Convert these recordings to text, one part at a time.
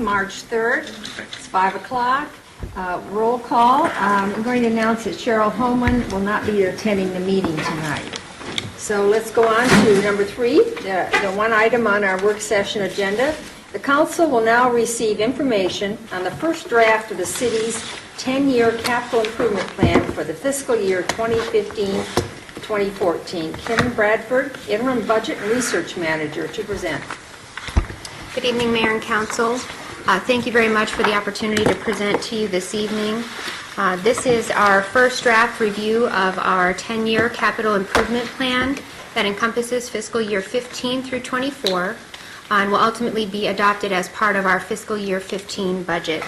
March 3rd. It's 5 o'clock. Roll call. I'm going to announce that Cheryl Holman will not be attending the meeting tonight. So let's go on to number 3, the one item on our work session agenda. The council will now receive information on the first draft of the city's 10-year capital improvement plan for the fiscal year 2015-2014. Kim Bradford, Interim Budget and Research Manager, to present. Good evening, Mayor and Council. Thank you very much for the opportunity to present to you this evening. This is our first draft review of our 10-year capital improvement plan that encompasses fiscal year 15 through 24 and will ultimately be adopted as part of our fiscal year 15 budget.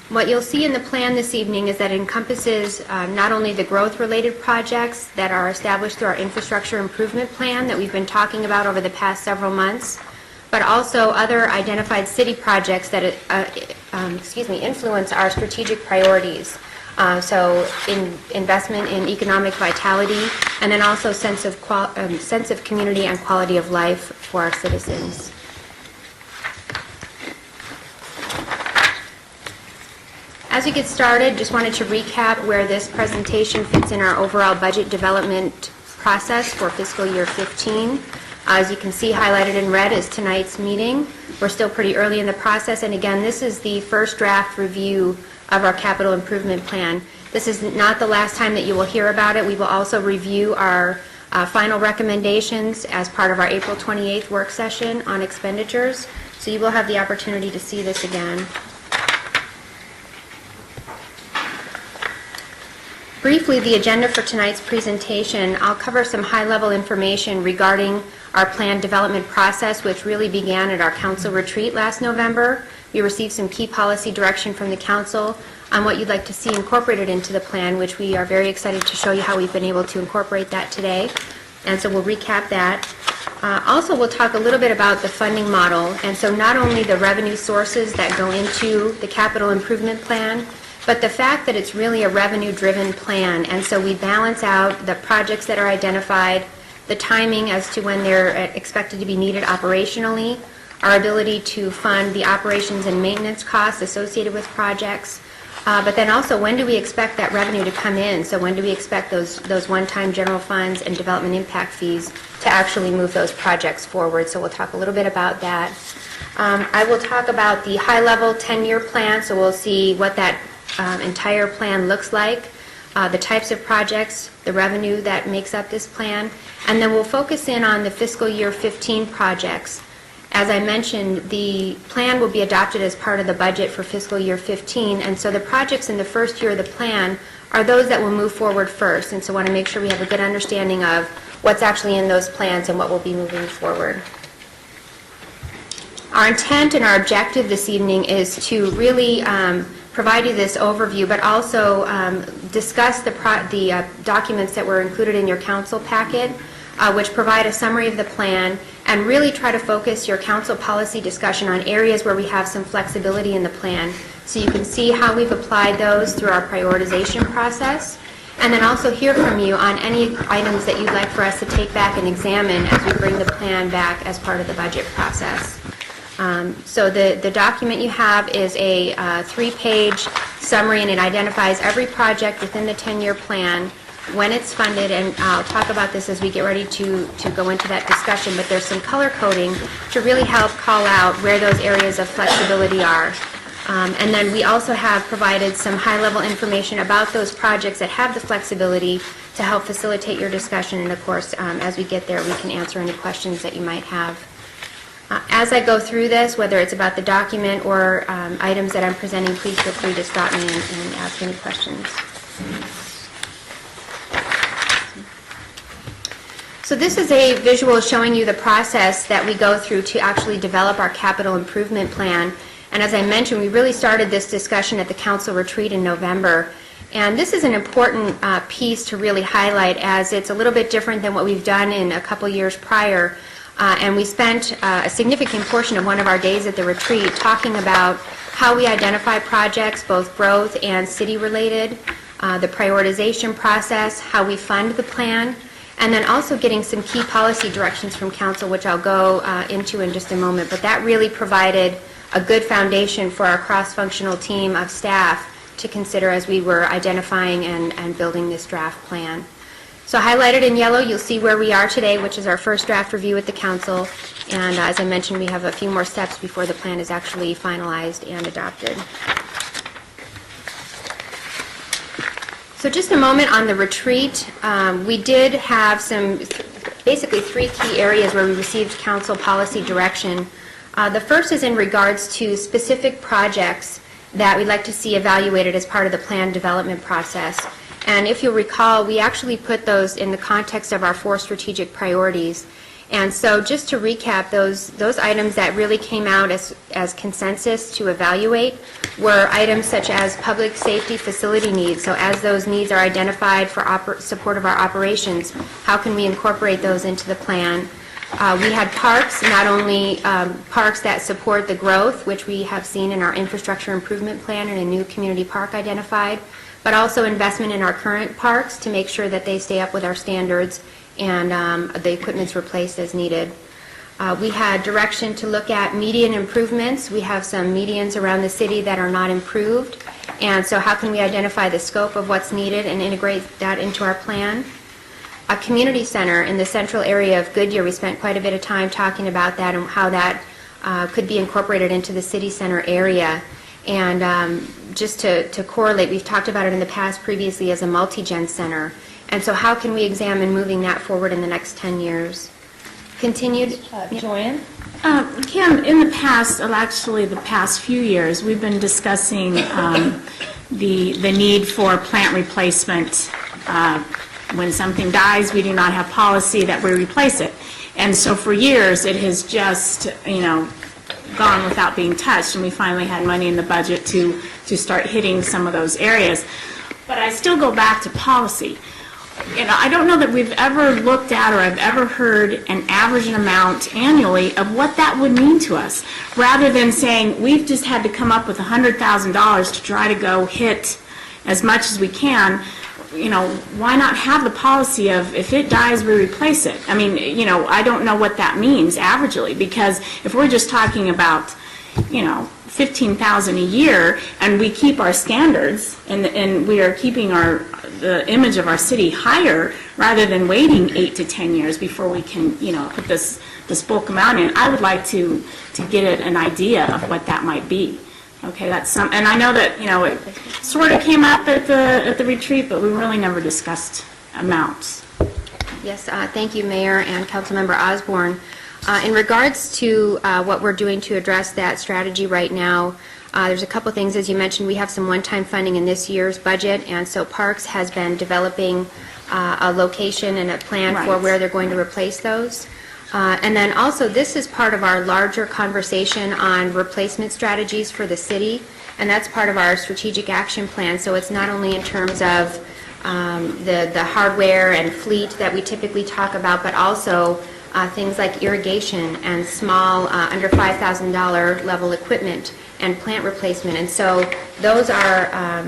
What you'll see in the plan this evening is that it encompasses not only the growth-related projects that are established through our infrastructure improvement plan that we've been talking about over the past several months, but also other identified city projects that influence our strategic priorities. So investment in economic vitality, and then also sense of community and quality of life for our citizens. As we get started, just wanted to recap where this presentation fits in our overall budget development process for fiscal year 15. As you can see, highlighted in red is tonight's meeting. We're still pretty early in the process, and again, this is the first draft review of our capital improvement plan. This is not the last time that you will hear about it. We will also review our final recommendations as part of our April 28th work session on expenditures, so you will have the opportunity to see this again. Briefly, the agenda for tonight's presentation, I'll cover some high-level information regarding our planned development process, which really began at our council retreat last November. We received some key policy direction from the council on what you'd like to see incorporated into the plan, which we are very excited to show you how we've been able to incorporate that today. And so we'll recap that. Also, we'll talk a little bit about the funding model, and so not only the revenue sources that go into the capital improvement plan, but the fact that it's really a revenue-driven plan, and so we balance out the projects that are identified, the timing as to when they're expected to be needed operationally, our ability to fund the operations and maintenance costs associated with projects, but then also when do we expect that revenue to come in? So when do we expect those one-time general funds and development impact fees to actually move those projects forward? So we'll talk a little bit about that. I will talk about the high-level 10-year plan, so we'll see what that entire plan looks like, the types of projects, the revenue that makes up this plan, and then we'll focus in on the fiscal year 15 projects. As I mentioned, the plan will be adopted as part of the budget for fiscal year 15, and so the projects in the first year of the plan are those that will move forward first, and so I want to make sure we have a good understanding of what's actually in those plans and what will be moving forward. Our intent and our objective this evening is to really provide you this overview, but also discuss the documents that were included in your council packet, which provide a summary of the plan, and really try to focus your council policy discussion on areas where we have some flexibility in the plan, so you can see how we've applied those through our prioritization process, and then also hear from you on any items that you'd like for us to take back and examine as we bring the plan back as part of the budget process. So the document you have is a 3-page summary, and it identifies every project within the 10-year plan, when it's funded, and I'll talk about this as we get ready to go into that discussion, but there's some color coding to really help call out where those areas of flexibility are. And then we also have provided some high-level information about those projects that have the flexibility to help facilitate your discussion, and of course, as we get there, we can answer any questions that you might have. As I go through this, whether it's about the document or items that I'm presenting, please feel free to stop me and ask any questions. So this is a visual showing you the process that we go through to actually develop our capital improvement plan. And as I mentioned, we really started this discussion at the council retreat in November. And this is an important piece to really highlight, as it's a little bit different than what we've done in a couple years prior. And we spent a significant portion of one of our days at the retreat talking about how we identify projects, both growth and city-related, the prioritization process, how we fund the plan, and then also getting some key policy directions from council, which I'll go into in just a moment. But that really provided a good foundation for our cross-functional team of staff to consider as we were identifying and building this draft plan. So highlighted in yellow, you'll see where we are today, which is our first draft review with the council. And as I mentioned, we have a few more steps before the plan is actually finalized and adopted. So just a moment on the retreat. We did have basically three key areas where we received council policy direction. The first is in regards to specific projects that we'd like to see evaluated as part of the plan development process. And if you'll recall, we actually put those in the context of our 4 strategic priorities. And so just to recap, those items that really came out as consensus to evaluate were items such as public safety facility needs. So as those needs are identified for support of our operations, how can we incorporate those into the plan? We had parks, not only parks that support the growth, which we have seen in our infrastructure improvement plan and a new community park identified, but also investment in our current parks to make sure that they stay up with our standards and the equipment's replaced as needed. We had direction to look at median improvements. We have some medians around the city that are not improved, and so how can we identify the scope of what's needed and integrate that into our plan? A community center in the central area of Goodyear, we spent quite a bit of time talking about that and how that could be incorporated into the city center area. And just to correlate, we've talked about it in the past previously as a multi-gen center. And so how can we examine moving that forward in the next 10 years? Continued. Joanne? Kim, in the past, actually the past few years, we've been discussing the need for plant replacement. When something dies, we do not have policy that we replace it. And so for years, it has just, gone without being touched, and we finally had money in the budget to start hitting some of those areas. But I still go back to policy. I don't know that we've ever looked at or I've ever heard an average amount annually of what that would mean to us, rather than saying we've just had to come up with $100,000 to try to go hit as much as we can. Why not have the policy of if it dies, we replace it? I mean, I don't know what that means averagely, because if we're just talking about, $15,000 a year and we keep our standards and we are keeping the image of our city higher rather than waiting 8 to 10 years before we can, put this bulk amount in, I would like to get an idea of what that might be. Okay, that's some, and I know that, it sort of came up at the retreat, but we really never discussed amounts. Yes, thank you, Mayor and Councilmember Osborne. In regards to what we're doing to address that strategy right now, there's a couple things. As you mentioned, we have some one-time funding in this year's budget, and so Parks has been developing a location and a plan for where they're going to replace those. And then also, this is part of our larger conversation on replacement strategies for the city, and that's part of our strategic action plan. So it's not only in terms of the hardware and fleet that we typically talk about, but also things like irrigation and small, under $5,000 level equipment and plant replacement. And so those are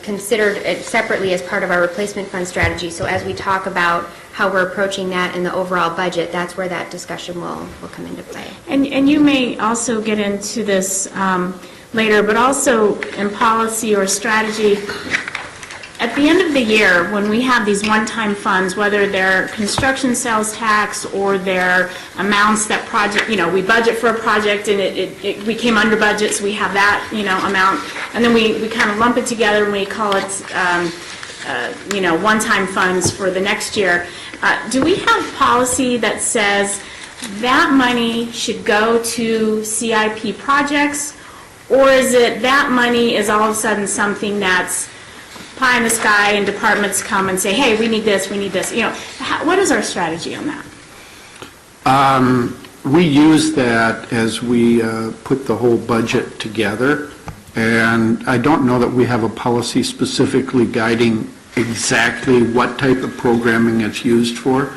considered separately as part of our replacement fund strategy. So as we talk about how we're approaching that in the overall budget, that's where that discussion will come into play. And you may also get into this later, but also in policy or strategy, at the end of the year, when we have these one-time funds, whether they're construction sales tax or they're amounts that we budget for a project and we came under budget, so we have that, amount, and then we kind of lump it together and we call it, one-time funds for the next year. Do we have policy that says that money should go to CIP projects, or is it that money is all of a sudden something that's pie in the sky and departments come and say, hey, we need this, what is our strategy on that? We use that as we put the whole budget together, and I don't know that we have a policy specifically guiding exactly what type of programming it's used for,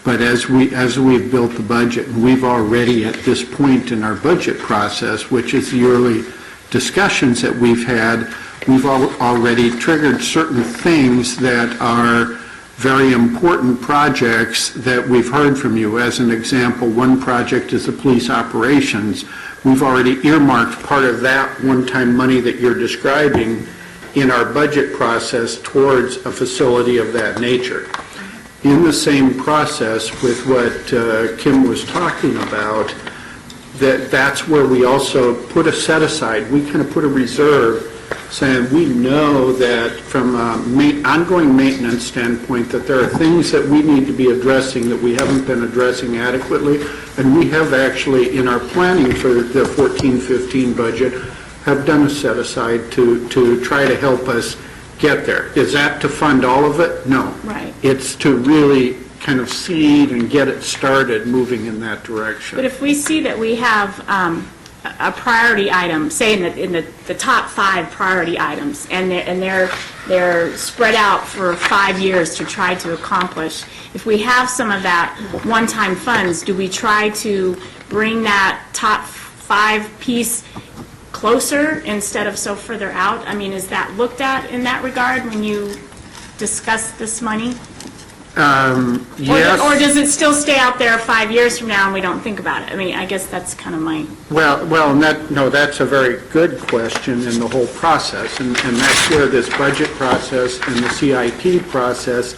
but as we've built the budget, and we've already at this point in our budget process, which is the early discussions that we've had, we've already triggered certain things that are very important projects that we've heard from you. As an example, one project is the police operations, we've already earmarked part of that one-time money that you're describing in our budget process towards a facility of that nature. In the same process with what Kim was talking about, that's where we also put a set aside. We kind of put a reserve saying we know that from an ongoing maintenance standpoint that there are things that we need to be addressing that we haven't been addressing adequately, and we have actually in our planning for the 14-15 budget have done a set aside to try to help us get there. Is that to fund all of it? No. Right. It's to really kind of seed and get it started moving in that direction. But if we see that we have a priority item, say in the top 5 priority items, and they're spread out for 5 years to try to accomplish, if we have some of that one-time funds, do we try to bring that top 5 piece closer instead of so further out? I mean, is that looked at in that regard when you discuss this money? Yes. Or does it still stay out there 5 years from now and we don't think about it? I mean, I guess that's kind of my... Well, that's a very good question in the whole process, and that's where this budget process and the CIP process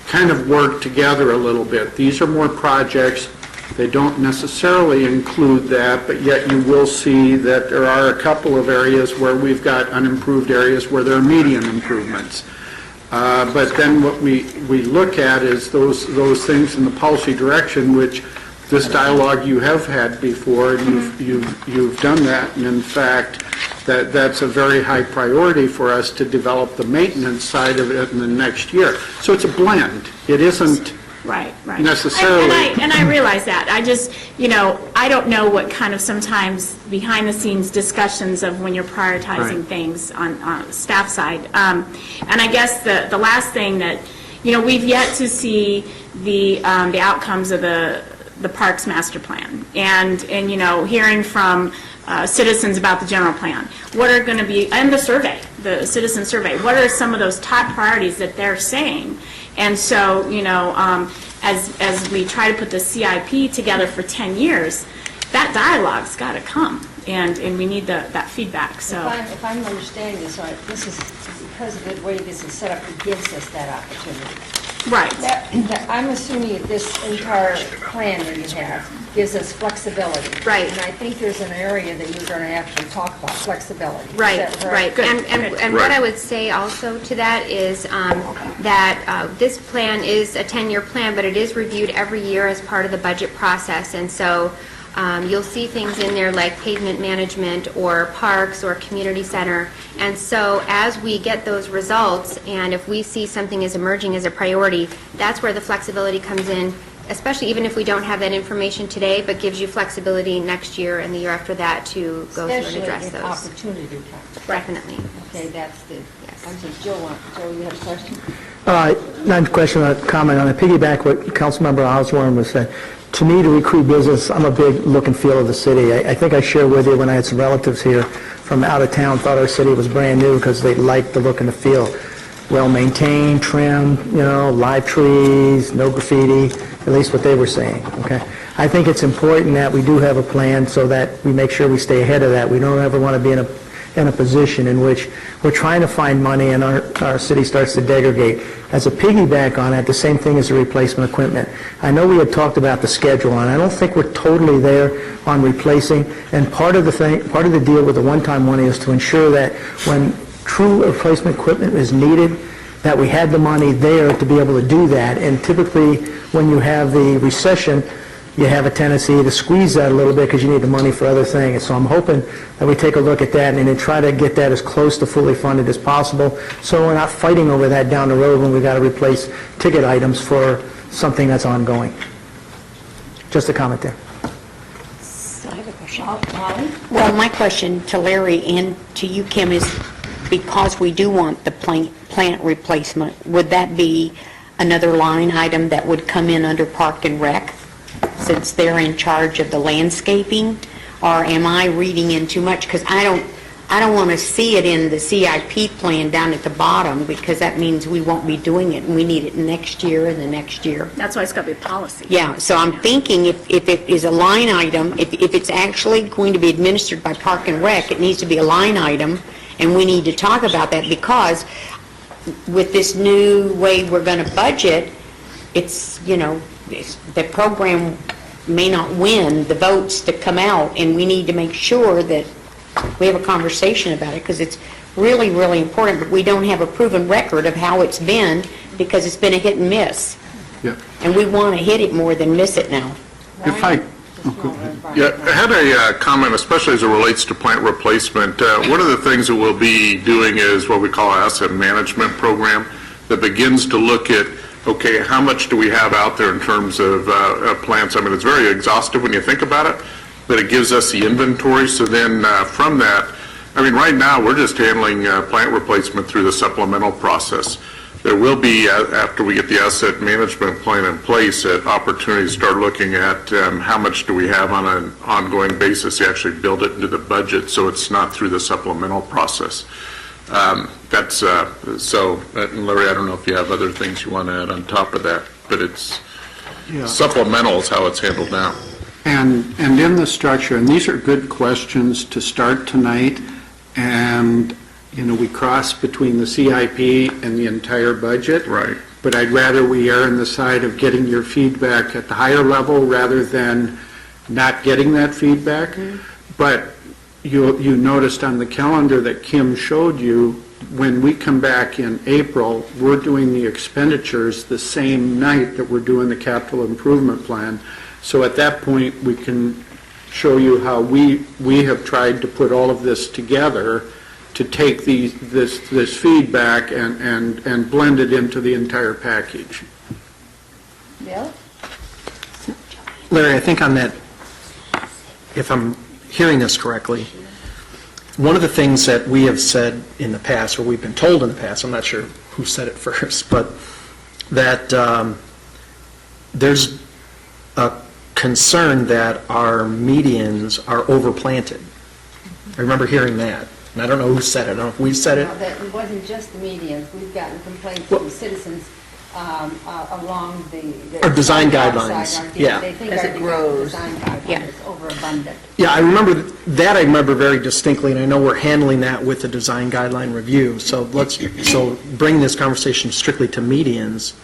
kind of work together a little bit. These are more projects. They don't necessarily include that, but yet you will see that there are a couple of areas where we've got unimproved areas where there are medium improvements. But then what we look at is those things in the policy direction, which this dialogue you have had before, and you've done that, and in fact, that's a very high priority for us to develop the maintenance side of it in the next year. So it's a blend. It isn't Right. necessarily. And I realize that. I just, I don't know what kind of sometimes behind-the-scenes discussions of when you're prioritizing Right. things on staff side. And I guess the last thing that, we've yet to see the outcomes of the Parks Master Plan. And hearing from citizens about the general plan. What are going to be, and the survey, the citizen survey, what are some of those top priorities that they're saying? And so, as we try to put the CIP together for 10 years, that dialogue's got to come, and we need that feedback, so. If I'm understanding this right, this is, because of the way this is set up, it gives us that opportunity. Right. I'm assuming that this entire plan that you have gives us flexibility. Right. And I think there's an area that you're going to actually talk about, flexibility. Is Right, that right. And what I would say also to that is that this plan is a 10-year plan, but it is reviewed every year as part of the budget process. And so you'll see things in there like pavement management or parks or community center. And so as we get those results, and if we see something is emerging as a priority, that's where the flexibility comes in, especially even if we don't have that information today, but gives you flexibility next year and the year after that to go through and address Especially those. if opportunity comes. Definitely. Okay, that's the, Yes. I'm saying, Joe, you have a question? Not a question, a comment on it. Piggyback what Councilmember Osborne was saying. To me, to recruit business, I'm a big look and feel of the city. I think I shared with you when I had some relatives here from out of town, thought our city was brand new because they liked the look and the feel. Well-maintained, trim, live trees, no graffiti, at least what they were saying, okay? I think it's important that we do have a plan so that we make sure we stay ahead of that. We don't ever want to be in a position in which we're trying to find money and our city starts to degrade. As a piggyback on it, the same thing as the replacement equipment. I know we had talked about the schedule, and I don't think we're totally there on replacing. And part of the deal with the one-time money is to ensure that when true replacement equipment is needed, that we had the money there to be able to do that. And typically, when you have the recession, you have a tendency to squeeze that a little bit because you need the money for other things. So I'm hoping that we take a look at that and then try to get that as close to fully funded as possible so we're not fighting over that down the road when we've got to replace ticket items for something that's ongoing. Just a comment there. I have a question. Molly? Well, my question to Larry and to you, Kim, is because we do want the plant replacement, would that be another line item that would come in under Park and Rec, since they're in charge of the landscaping? Or am I reading in too much? Because I I don't want to see it in the CIP plan down at the bottom, because that means we won't be doing it, and we need it next year and the next year. That's why it's got to be policy. Yeah, so I'm thinking if it is a line item, if it's actually going to be administered by Park and Rec, it needs to be a line item, and we need to talk about that, because with this new way we're going to budget, it's, the program may not win the votes that come out, and we need to make sure that we have a conversation about it, because it's really, really important, but we don't have a proven record of how it's been, because it's been a hit and miss. Yeah. And we want to hit it more than miss it now. If I, Yeah, I had a comment, especially as it relates to plant replacement. One of the things that we'll be doing is what we call an asset management program that begins to look at, okay, how much do we have out there in terms of plants? I mean, it's very exhaustive when you think about it, but it gives us the inventory. So then from that, I mean, right now, we're just handling plant replacement through the supplemental process. There will be, after we get the asset management plan in place, an opportunity to start looking at how much do we have on an ongoing basis to actually build it into the budget, so it's not through the supplemental process. So, Larry, I don't know if you have other things you want to add on top of that, but it's supplemental is how it's handled now. And in the structure, and these are good questions to start tonight, and, we cross between the CIP and the entire budget. Right. But I'd rather we err on the side of getting your feedback at the higher level rather than not getting that feedback. But you noticed on the calendar that Kim showed you, when we come back in April, we're doing the expenditures the same night that we're doing the capital improvement plan. So at that point, we can show you how we have tried to put all of this together to take this feedback and blend it into the entire package. Bill? Larry, I think on that, if I'm hearing this correctly, one of the things that we have said in the past, or we've been told in the past, I'm not sure who said it first, but that there's a concern that our medians are overplanted. I remember hearing that. And I don't know who said it. I don't know if we said it. No, that it wasn't just the medians. We've gotten complaints from citizens along the... Our design sidewalk guidelines, side. yeah. They think As our it grows. design guideline is overabundant. Yeah, I remember that. I remember very distinctly, and I know we're handling that with the design guideline review. So bring this conversation strictly to medians.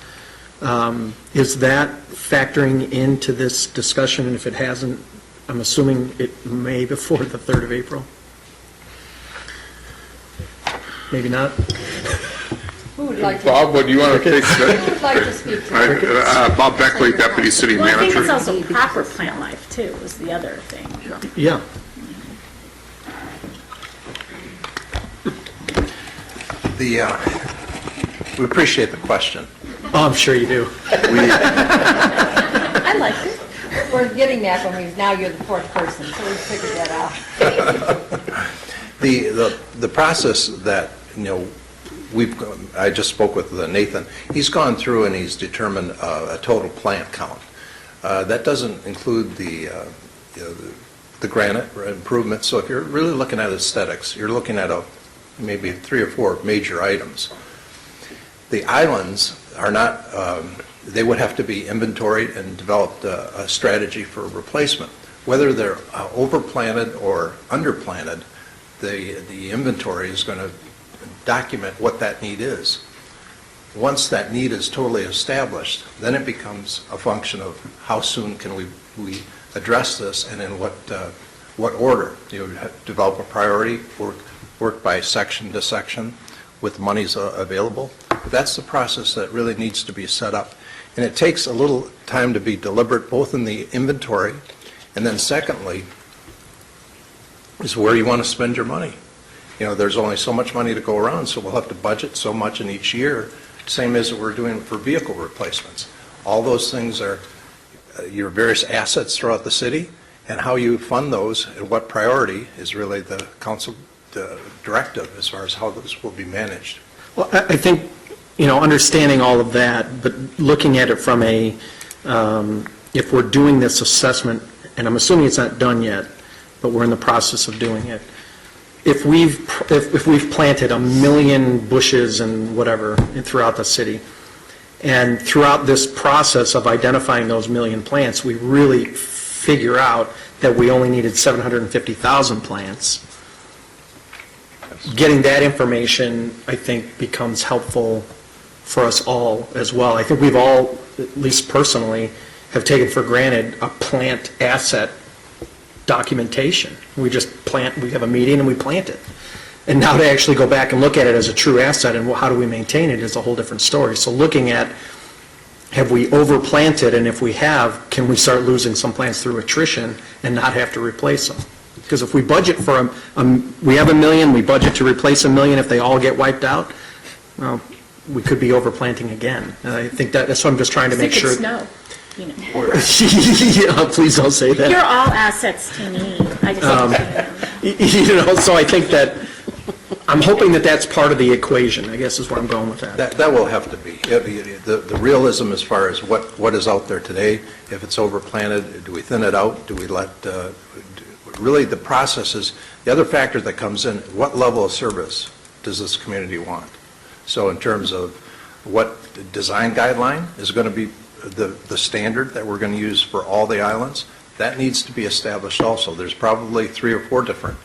Is that factoring into this discussion? And if it hasn't, I'm assuming it may before the 3rd of April. Maybe not. Who would like to... Bob, what do you want to take? Who would like to speak to that? Bob Beckley, Deputy City Well, I think it's Manager. also proper plant life, too, is the other thing. Yeah. We appreciate the question. Oh, I'm sure you do. I like it. We're getting that now you're the fourth person, so we figured that out. The process that, I just spoke with Nathan, he's gone through and he's determined a total plant count. That doesn't include the granite improvements, so if you're really looking at aesthetics, you're looking at maybe 3 or 4 major items. The islands are not, they would have to be inventoried and developed a strategy for replacement. Whether they're overplanted or underplanted, the inventory is going to document what that need is. Once that need is totally established, then it becomes a function of how soon can we address this and in what order. Develop a priority, work by section to section with monies available. That's the process that really needs to be set up. And it takes a little time to be deliberate, both in the inventory, and then secondly, is where you want to spend your money. There's only so much money to go around, so we'll have to budget so much in each year, same as we're doing for vehicle replacements. All those things are your various assets throughout the city, and how you fund those and what priority is really the council directive as far as how those will be managed. Well, I think, understanding all of that, but looking at it from if we're doing this assessment, and I'm assuming it's not done yet, but we're in the process of doing it, if we've planted 1 million bushes and whatever throughout the city, and throughout this process of identifying those 1 million plants, we really figure out that we only needed 750,000 plants, getting that information, I think, becomes helpful for us all as well. I think we've all, at least personally, have taken for granted a plant asset documentation. We just plant, we have a meeting and we plant it. And now to actually go back and look at it as a true asset and how do we maintain it is a whole different story. So looking at, have we overplanted, and if we have, can we start losing some plants through attrition and not have to replace them? Because if we budget for we have 1 million, we budget to replace 1 million, if they all get wiped out, well, we could be overplanting again. And I think that's what I'm just trying to make sure. Sick of snow, you know. Yeah, please don't say that. You're all assets to me. I just You know, so I think that, I'm hoping that that's part of the equation, I guess is where I'm going with that. That will have to be. The realism as far as what is out there today, if it's overplanted, do we thin it out? Do we let, really the process is, the other factor that comes in, what level of service does this community want? So in terms of what design guideline is going to be the standard that we're going to use for all the islands, that needs to be established also. There's probably 3 or 4 different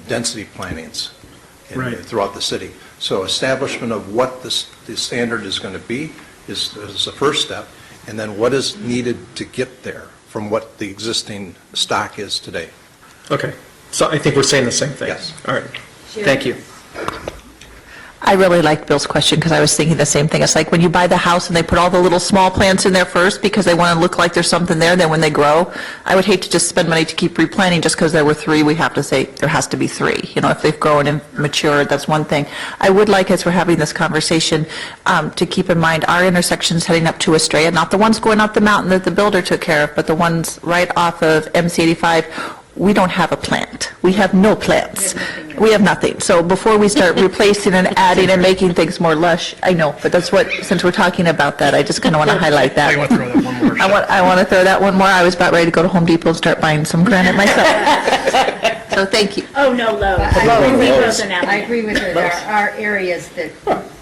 density plannings throughout the city. So establishment of what the standard is going to be is the first step, and then what is needed to get there from what the existing stock is today. Okay, so I think we're saying the same thing. Yes. All right, thank you. I really liked Bill's question because I was thinking the same thing. It's like when you buy the house and they put all the little small plants in there first because they want to look like there's something there, then when they grow, I would hate to just spend money to keep replanting just because there were 3, we have to say there has to be 3. You know, if they've grown and matured, that's one thing. I would like, as we're having this conversation, to keep in mind our intersections heading up to Estrella, not the ones going up the mountain that the builder took care of, but the ones right off of MC85. We don't have a plant. We have no plants. We have nothing. So before we start replacing and adding and making things more lush, I know, but that's what, since we're talking about that, I just kind of want to highlight that. I want to throw that one more. I want to throw that one more. I was about ready to go to Home Depot and start buying some granite myself. So thank you. Oh, no, Lowe's. I agree with her. There are areas that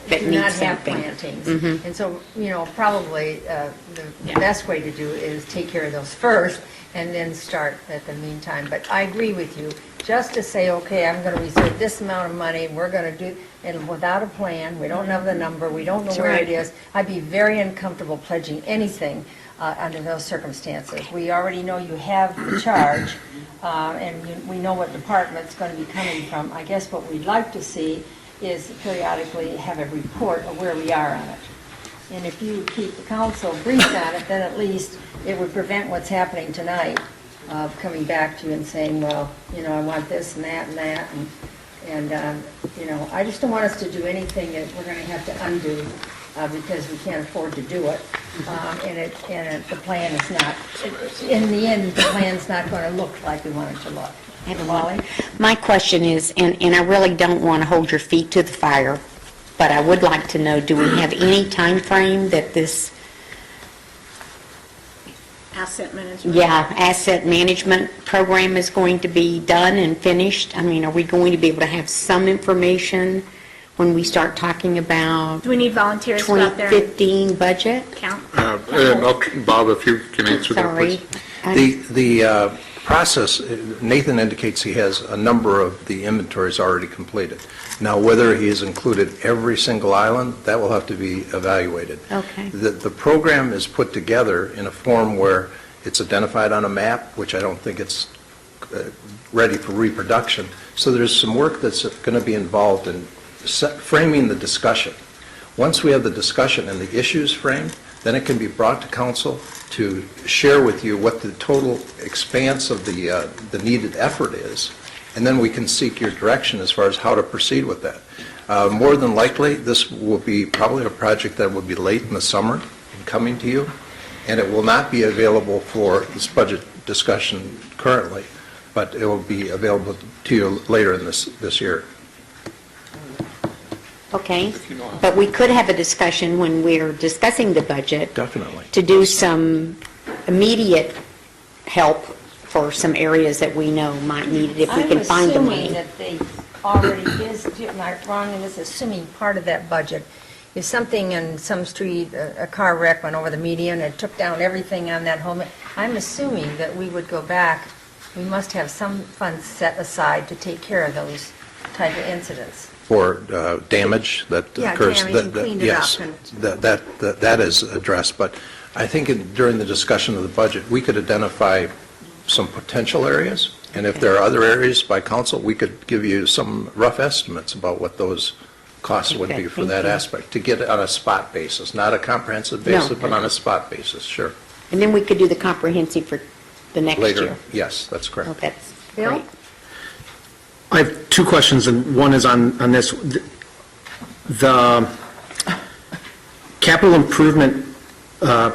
do need not have something. plantings. And so, you know, probably the best way to do is take care of those first and then start at the meantime. But I agree with you. Just to say, okay, I'm going to reserve this amount of money, we're going to do, and without a plan, we don't know the number, we don't know where it is, I'd be very uncomfortable pledging anything under those circumstances. We already know you have the charge, and we know what department it's going to be coming from. I guess what we'd like to see is periodically have a report of where we are on it. And if you keep the council briefed on it, then at least it would prevent what's happening tonight, of coming back to you and saying, well, you know, I want this and that and that, and you know, I just don't want us to do anything that we're going to have to undo because we can't afford to do it. And the plan is not, in the end, the plan's not going to look like we want it to look. Molly? My question is, and I really don't want to hold your feet to the fire, but I would like to know, do we have any time frame that this, Asset management. asset management program is going to be done and finished? I mean, are we going to be able to have some information when we start talking about Do we need volunteers to go out there and 2015 budget? count? And Bob, if you can answer that, Sorry. please. The process, Nathan indicates he has a number of the inventories already completed. Now, whether he has included every single island, that will have to be evaluated. Okay. The program is put together in a form where it's identified on a map, which I don't think it's ready for reproduction. So there's some work that's going to be involved in framing the discussion. Once we have the discussion and the issues framed, then it can be brought to council to share with you what the total expanse of the needed effort is, and then we can seek your direction as far as how to proceed with that. More than likely, this will be probably a project that will be late in the summer in coming to you, and it will not be available for this budget discussion currently, but it will be available to you later in this year. Okay, but we could have a discussion when we're discussing the budget Definitely. to do some immediate help for some areas that we know might need it if we can find the I'm money. assuming that they already is, am I wrong in this, assuming part of that budget is something in some street, a car wreck went over the median and took down everything on that home. I'm assuming that we would go back, we must have some funds set aside to take care of those type of incidents. For damage that Yeah, occurs. damage and cleaned it Yes, up that is addressed, but I think during the discussion of the budget, we could identify some potential areas, and if there are other areas by council, we could give you some rough estimates about what those costs would Okay, be for thank that you. aspect, to get it on a spot basis, not a comprehensive No. basis, but on a spot basis, sure. And then we could do the comprehensive for the next Later, year. yes, that's Oh, correct. that's Bill? great. I have two questions, and one is on this. The capital improvement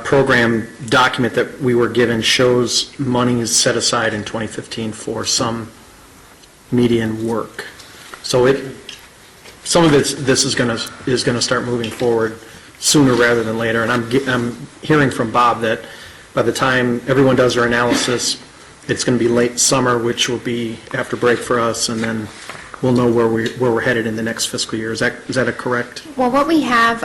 program document that we were given shows money is set aside in 2015 for some median work. So some of this is going to start moving forward sooner rather than later, and I'm hearing from Bob that by the time everyone does their analysis, it's going to be late summer, which will be after break for us, and then we'll know where we're headed in the next fiscal year. Is that a correct? Well, what we have,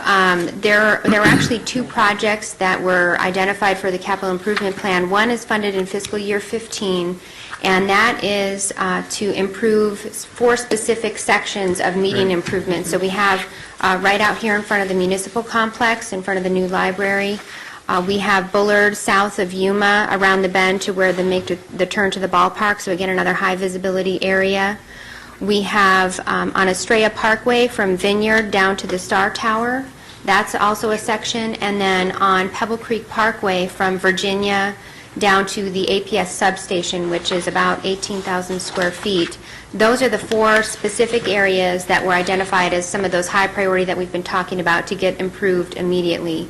there were actually two projects that were identified for the capital improvement plan. One is funded in fiscal year 15, and that is to improve 4 specific sections of median improvement. So we have right out here in front of the municipal complex, in front of the new library. We have Bullard south of Yuma, around the bend to where they make the turn to the ballpark, so again, another high visibility area. We have on Estrella Parkway from Vineyard down to the Star Tower. That's also a section. And then on Pebble Creek Parkway from Virginia down to the APS substation, which is about 18,000 square feet. Those are the 4 specific areas that were identified as some of those high priority that we've been talking about to get improved immediately.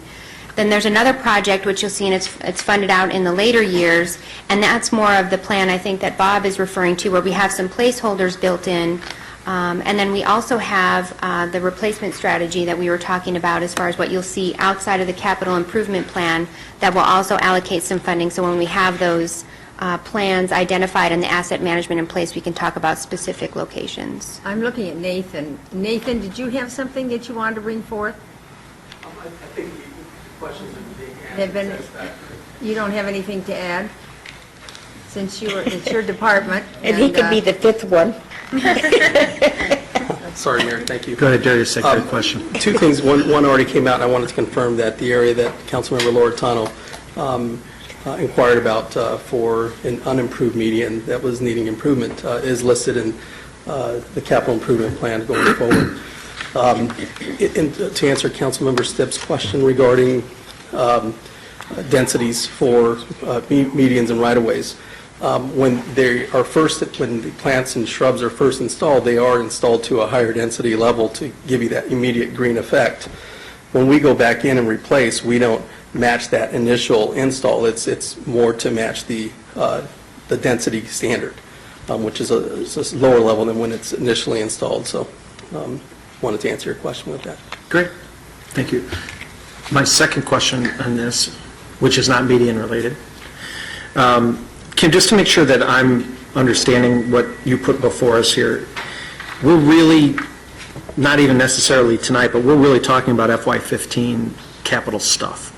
Then there's another project, which you'll see, and it's funded out in the later years, and that's more of the plan, I think, that Bob is referring to, where we have some placeholders built in. And then we also have the replacement strategy that we were talking about as far as what you'll see outside of the capital improvement plan that will also allocate some funding. So when we have those plans identified and the asset management in place, we can talk about specific locations. I'm looking at Nathan. Nathan, did you have something that you wanted to bring forth? I think the questions are being They've been, you don't have anything to add? Since it's your department. And he could be the 5th one. Sorry, Mayor, thank you. Go ahead, Darius, take that question. Two things. One already came out, and I wanted to confirm that the area that Councilmember Loretano inquired about for an unimproved median that was needing improvement is listed in the capital improvement plan going forward. To answer Councilmember Stipp's question regarding densities for medians and right-of-ways, when the plants and shrubs are first installed, they are installed to a higher density level to give you that immediate green effect. When we go back in and replace, we don't match that initial install. It's more to match the density standard, which is a lower level than when it's initially installed. So wanted to answer your question with that. Great, thank you. My second question on this, which is not median related, Kim, just to make sure that I'm understanding what you put before us here, we're really, not even necessarily tonight, but we're really talking about FY15 capital stuff,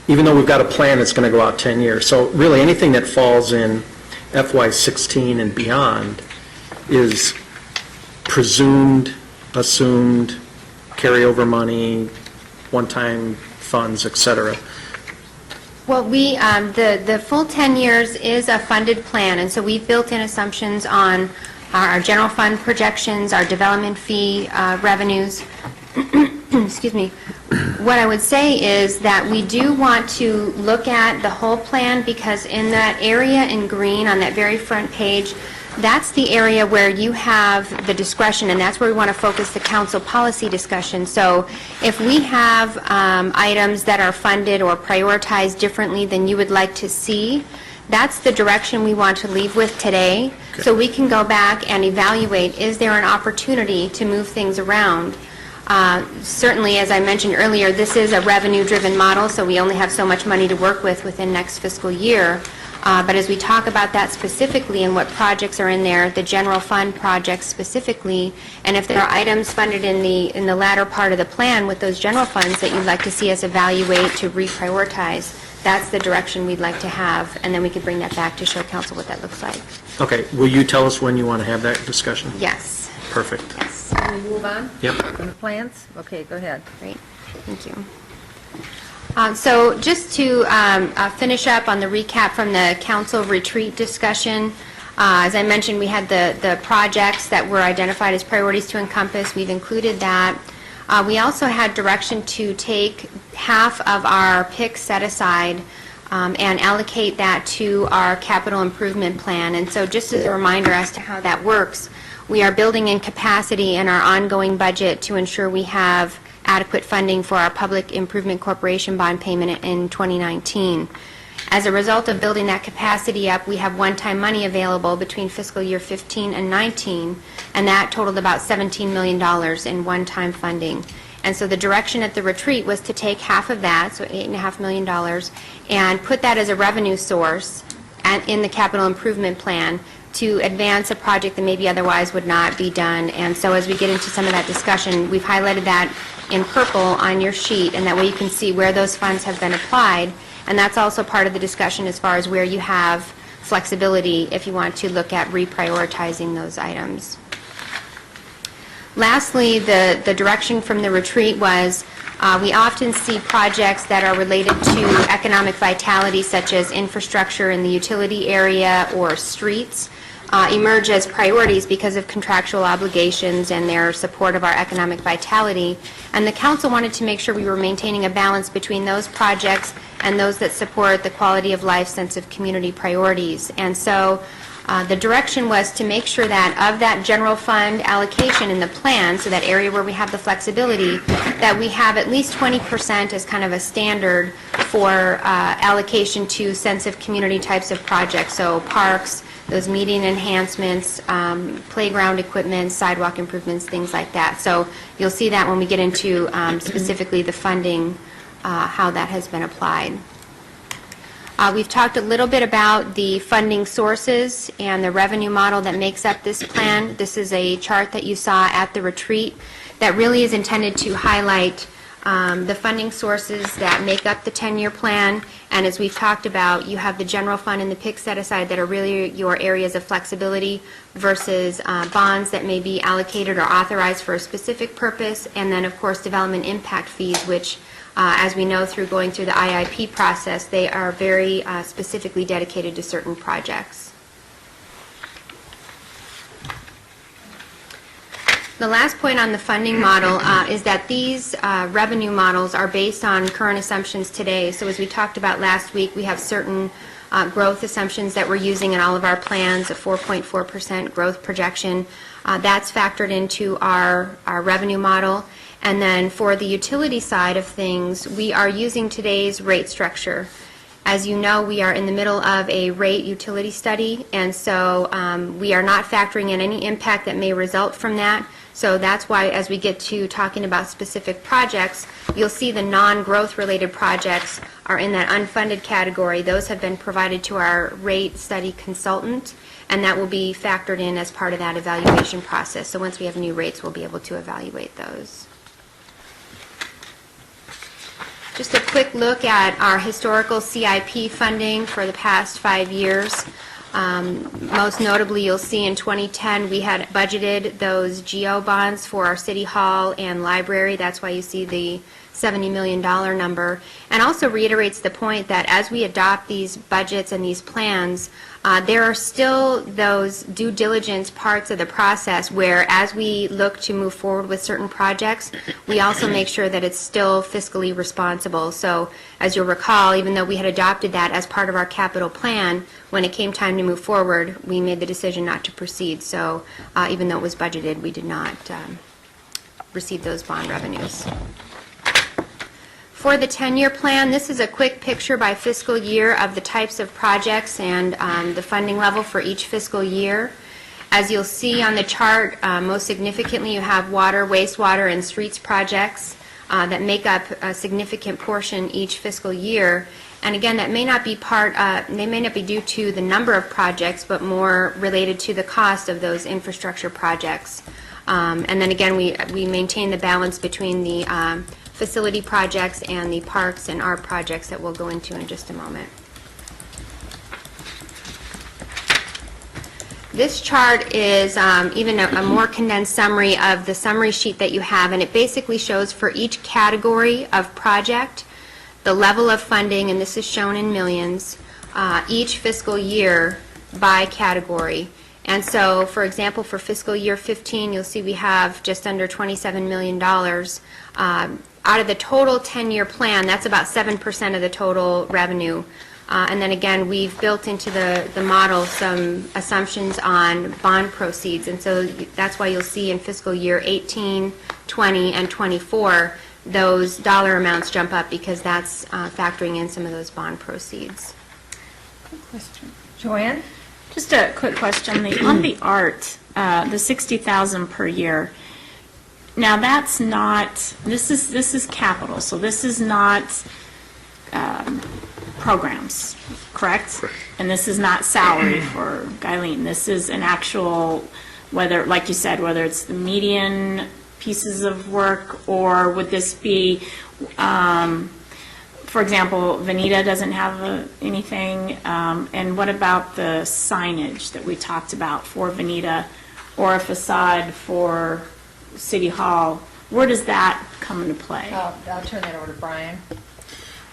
even though we've got a plan that's going to go out 10 years. So really, anything that falls in FY16 and beyond is presumed, assumed, carryover money, one-time funds, et cetera. Well, the full 10 years is a funded plan, and so we've built in assumptions on our general fund projections, our development fee revenues. Excuse me. What I would say is that we do want to look at the whole plan, because in that area in green on that very front page, that's the area where you have the discretion, and that's where we want to focus the council policy discussion. So if we have items that are funded or prioritized differently than you would like to see, that's the direction we want to leave with today. Okay. So we can go back and evaluate, is there an opportunity to move things around? Certainly, as I mentioned earlier, this is a revenue-driven model, so we only have so much money to work with within next fiscal year. But as we talk about that specifically and what projects are in there, the general fund projects specifically, and if there are items funded in the latter part of the plan with those general funds that you'd like to see us evaluate to reprioritize, that's the direction we'd like to have, and then we could bring that back to show council what that looks like. Okay, will you tell us when you want to have that discussion? Yes. Perfect. Yes. Can we move on? Yep. From the plans? Okay, go ahead. Great, thank you. So just to finish up on the recap from the council retreat discussion, as I mentioned, we had the projects that were identified as priorities to encompass. We've included that. We also had direction to take half of our PIC set aside and allocate that to our capital improvement plan. And so just as a reminder as to how that works, we are building in capacity in our ongoing budget to ensure we have adequate funding for our Public Improvement Corporation bond payment in 2019. As a result of building that capacity up, we have one-time money available between fiscal year 15 and 19, and that totaled about $17 million in one-time funding. And so the direction at the retreat was to take half of that, so $8.5 million, and put that as a revenue source in the capital improvement plan to advance a project that maybe otherwise would not be done. And so as we get into some of that discussion, we've highlighted that in purple on your sheet, and that way you can see where those funds have been applied. And that's also part of the discussion as far as where you have flexibility if you want to look at reprioritizing those items. Lastly, the direction from the retreat was we often see projects that are related to economic vitality, such as infrastructure in the utility area or streets, emerge as priorities because of contractual obligations and their support of our economic vitality. And the council wanted to make sure we were maintaining a balance between those projects and those that support the quality of life, sense of community priorities. And so the direction was to make sure that of that general fund allocation in the plan, so that area where we have the flexibility, that we have at least 20% as kind of a standard for allocation to sense of community types of projects, so parks, those median enhancements, playground equipment, sidewalk improvements, things like that. So you'll see that when we get into specifically the funding, how that has been applied. We've talked a little bit about the funding sources and the revenue model that makes up this plan. This is a chart that you saw at the retreat that really is intended to highlight the funding sources that make up the 10-year plan. And as we've talked about, you have the general fund and the PIC set aside that are really your areas of flexibility versus bonds that may be allocated or authorized for a specific purpose. And then, of course, development impact fees, which as we know through going through the IIP process, they are very specifically dedicated to certain projects. The last point on the funding model is that these revenue models are based on current assumptions today. So as we talked about last week, we have certain growth assumptions that we're using in all of our plans, a 4.4% growth projection. That's factored into our revenue model. And then for the utility side of things, we are using today's rate structure. As you know, we are in the middle of a rate utility study, and so we are not factoring in any impact that may result from that. So that's why as we get to talking about specific projects, you'll see the non-growth related projects are in that unfunded category. Those have been provided to our rate study consultant, and that will be factored in as part of that evaluation process. So once we have new rates, we'll be able to evaluate those. Just a quick look at our historical CIP funding for the past 5 years. Most notably, you'll see in 2010, we had budgeted those GO bonds for our City Hall and library. That's why you see the $70 million number. And also reiterates the point that as we adopt these budgets and these plans, there are still those due diligence parts of the process where as we look to move forward with certain projects, we also make sure that it's still fiscally responsible. So as you'll recall, even though we had adopted that as part of our capital plan, when it came time to move forward, we made the decision not to proceed. So even though it was budgeted, we did not receive those bond revenues. For the 10-year plan, this is a quick picture by fiscal year of the types of projects and the funding level for each fiscal year. As you'll see on the chart, most significantly you have water, wastewater, and streets projects that make up a significant portion each fiscal year. And again, that may not be they may not be due to the number of projects, but more related to the cost of those infrastructure projects. And then again, we maintain the balance between the facility projects and the parks and art projects that we'll go into in just a moment. This chart is even a more condensed summary of the summary sheet that you have, and it basically shows for each category of project the level of funding, and this is shown in millions, each fiscal year by category. And so, for example, for fiscal year 15, you'll see we have just under $27 million. Out of the total 10-year plan, that's about 7% of the total revenue. And then again, we've built into the model some assumptions on bond proceeds. And so that's why you'll see in fiscal year 18, 20, and 24, those dollar amounts jump up because that's factoring in some of those bond proceeds. Joanne? Just a quick question. On the art, the $60,000 per year, now that's not, this is capital, so this is not programs, correct? And this is not salary for Guyleen. This is an actual, whether, like you said, whether it's the median pieces of work, or would this be, for example, Veneta doesn't have anything, and what about the signage that we talked about for Veneta, or a facade for City Hall? Where does that come into play? I'll turn that over to Brian.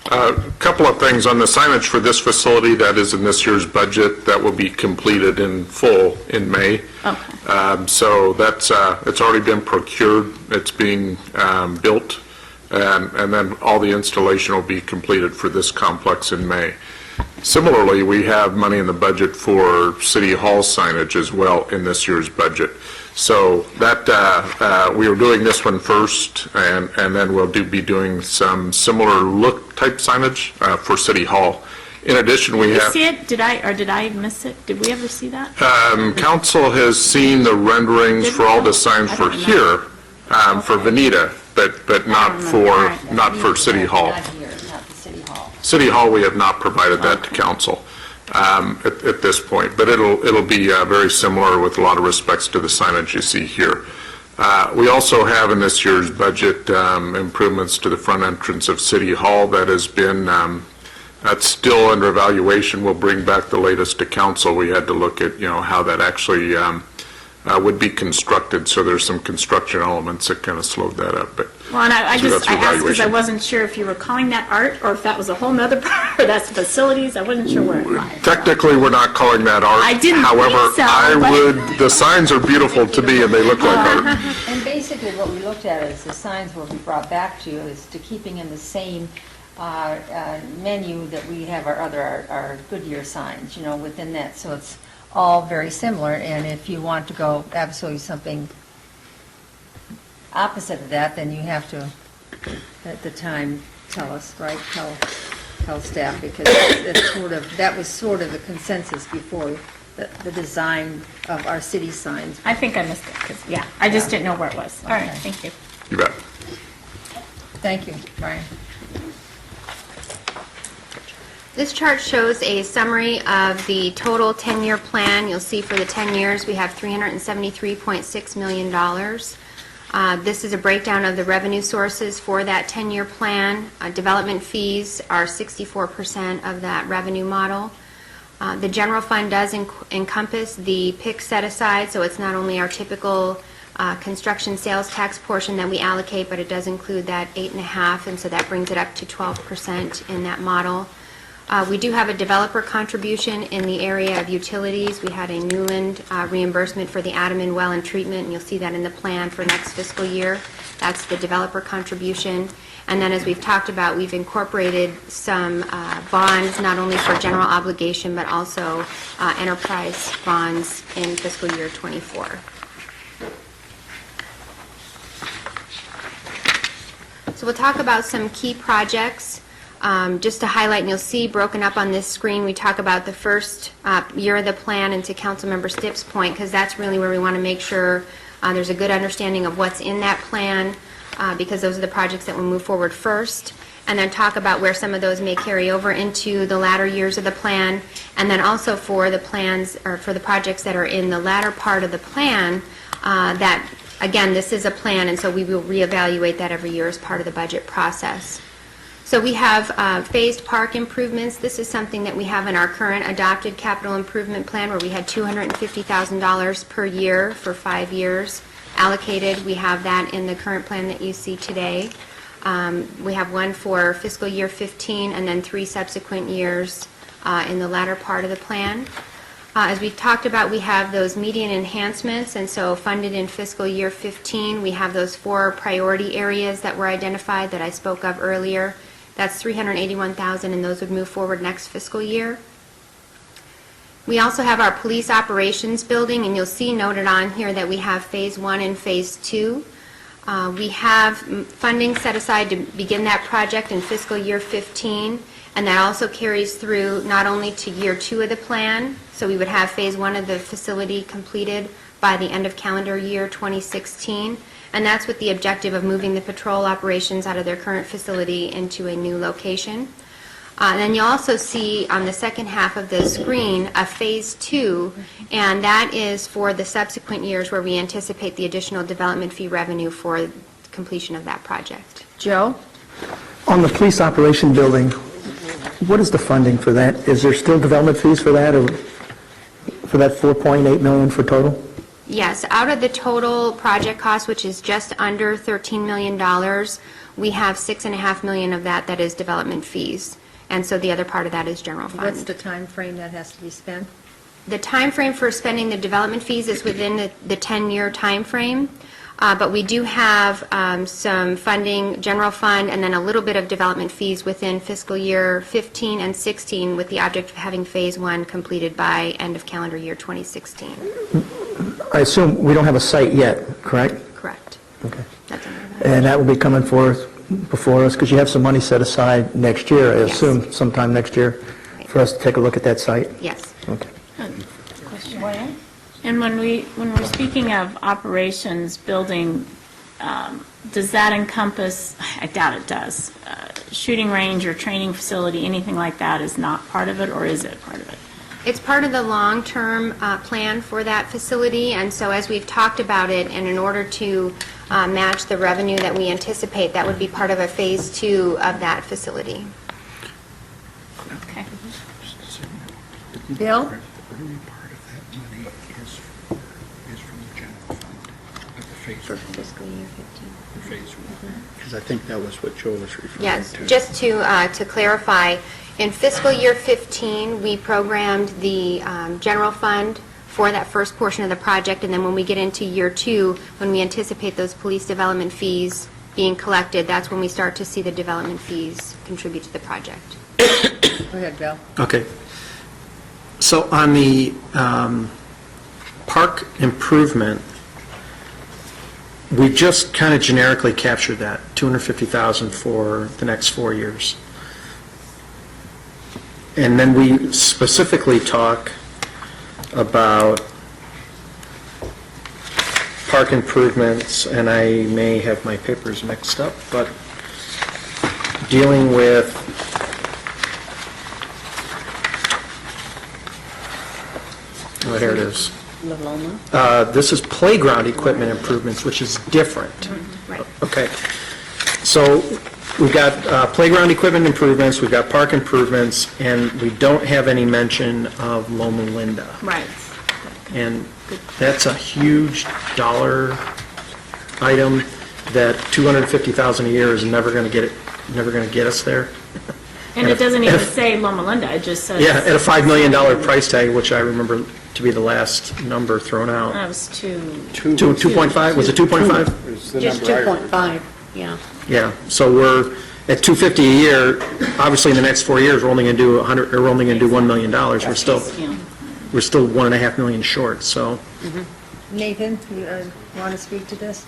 A couple of things on the signage for this facility that is in this year's budget that will be completed in full in May. Okay. So that's it's already been procured. It's being built, and then all the installation will be completed for this complex in May. Similarly, we have money in the budget for City Hall signage as well in this year's budget. So that we are doing this one first, and then we'll be doing some similar look type signage for City Hall. In addition, we Did you have... see it? Did I miss it? Did we ever see that? Council has seen the renderings Did for we? all the signs I for don't here, for Veneta, but not for City Hall. Not here, not the City Hall. City Hall, we have not provided that to council at this point, but it'll be very similar with a lot of respects to the signage you see here. We also have in this year's budget improvements to the front entrance of City Hall that has been, that's still under evaluation. We'll bring back the latest to council. We had to look at, how that actually would be constructed, so there's some construction elements that kind of slowed that up, but... Well, and I So asked that's because I evaluation. wasn't sure if you were calling that art, or if that was a whole nother part, or that's facilities. I wasn't sure where it lies. Technically, we're not calling that art. I didn't However, think so, but- the signs are beautiful to me, and they look like art. And basically, what we looked at is the signs will be brought back to you is to keeping in the same menu that we have our Goodyear signs, within that. So it's all very similar, and if you want to go absolutely something opposite of that, then you have to, at the time, tell us, right? Tell staff, because that was sort of the consensus before the design of our city signs. I think I missed it, because, I just didn't know where it was. All right, Okay. thank you. You bet. Thank you, Brian. This chart shows a summary of the total 10-year plan. You'll see for the 10 years, we have $373.6 million. This is a breakdown of the revenue sources for that 10-year plan. Development fees are 64% of that revenue model. The general fund does encompass the PIC set-aside, so it's not only our typical construction sales tax portion that we allocate, but it does include that 8.5%, and so that brings it up to 12% in that model. We do have a developer contribution in the area of utilities. We had a Newland reimbursement for the Ataman well and treatment, and you'll see that in the plan for next fiscal year. That's the developer contribution. And then, as we've talked about, we've incorporated some bonds, not only for general obligation, but also enterprise bonds in fiscal year '24. So we'll talk about some key projects. Just to highlight, and you'll see broken up on this screen, we talk about the first year of the plan, and to Councilmember Stipp's point, because that's really where we want to make sure there's a good understanding of what's in that plan, because those are the projects that will move forward first. and then talk about where some of those may carry over into the latter years of the plan, and then also for the plans, or for the projects that are in the latter part of the plan, that, again, this is a plan, and so we will reevaluate that every year as part of the budget process. So we have phased park improvements. This is something that we have in our current adopted capital improvement plan, where we had $250,000 per year for 5 years allocated. We have that in the current plan that you see today. We have one for fiscal year 15 and then 3 subsequent years in the latter part of the plan. As we talked about, we have those median enhancements, and so funded in fiscal year 15, we have those 4 priority areas that were identified that I spoke of earlier. That's $381,000, and those would move forward next fiscal year. We also have our police operations building, and you'll see noted on here that we have Phase 1 and Phase 2. We have funding set aside to begin that project in fiscal year 15, and that also carries through not only to year 2 of the plan, so we would have Phase 1 of the facility completed by the end of calendar year 2016, and that's with the objective of moving the patrol operations out of their current facility into a new location. And then you'll also see on the second half of the screen a Phase 2, and that is for the subsequent years where we anticipate the additional development fee revenue for completion of that project. Joe? On the police operation building, what is the funding for that? Is there still development fees for that, or for that $4.8 million for total? Yes, out of the total project cost, which is just under $13 million, we have $6.5 million of that is development fees. And so the other part of that is general fund. What's the time frame that has to be spent? The time frame for spending the development fees is within the 10-year time frame, but we do have some funding, general fund, and then a little bit of development fees within fiscal year 15 and 16, with the object of having Phase 1 completed by end of calendar year 2016. I assume we don't have a site yet, correct? Correct. Okay. That's under that. And that will be coming forth before us, because you have some money set aside next year, I Yes. assume, sometime next year, for us to take a look at that site? Yes. Okay. And when we're speaking of operations building, does that encompass, I doubt it does, shooting range or training facility, anything like that is not part of it, or is it part of it? It's part of the long-term plan for that facility, and so as we've talked about it, and in order to match the revenue that we anticipate, that would be part of a Phase 2 of that facility. Okay. Bill? The early part of that money is from the general fund of the phase one. Fiscal year 15. Phase one. Because I think that was what Joe was referring to. Yes, just to clarify, in fiscal year 15, we programmed the general fund for that first portion of the project, and then when we get into year 2, when we anticipate those police development fees being collected, that's when we start to see the development fees contribute to the project. Go ahead, Bill. Okay. So on the park improvement, we just kind of generically captured that, $250,000 for the next 4 years. And then we specifically talk about park improvements, and I may have my papers mixed up, but dealing with oh, here it is. This is playground equipment improvements, which is different. Right. Okay. So we've got playground equipment improvements, we've got park improvements, and we don't have any mention of Loma Linda. Right. And that's a huge dollar item that $250,000 a year is never going to get us there. And it doesn't even say Loma Linda, it just says... Yeah, at a $5 million price tag, which I remember to be the last number thrown out. That was 2.5, was it 2.5? Just 2.5, yeah. Yeah, so we're at $250 a year. Obviously, in the next 4 years, we're only going to do $1 million. We're still $1.5 million short, so. Nathan, you want to speak to this?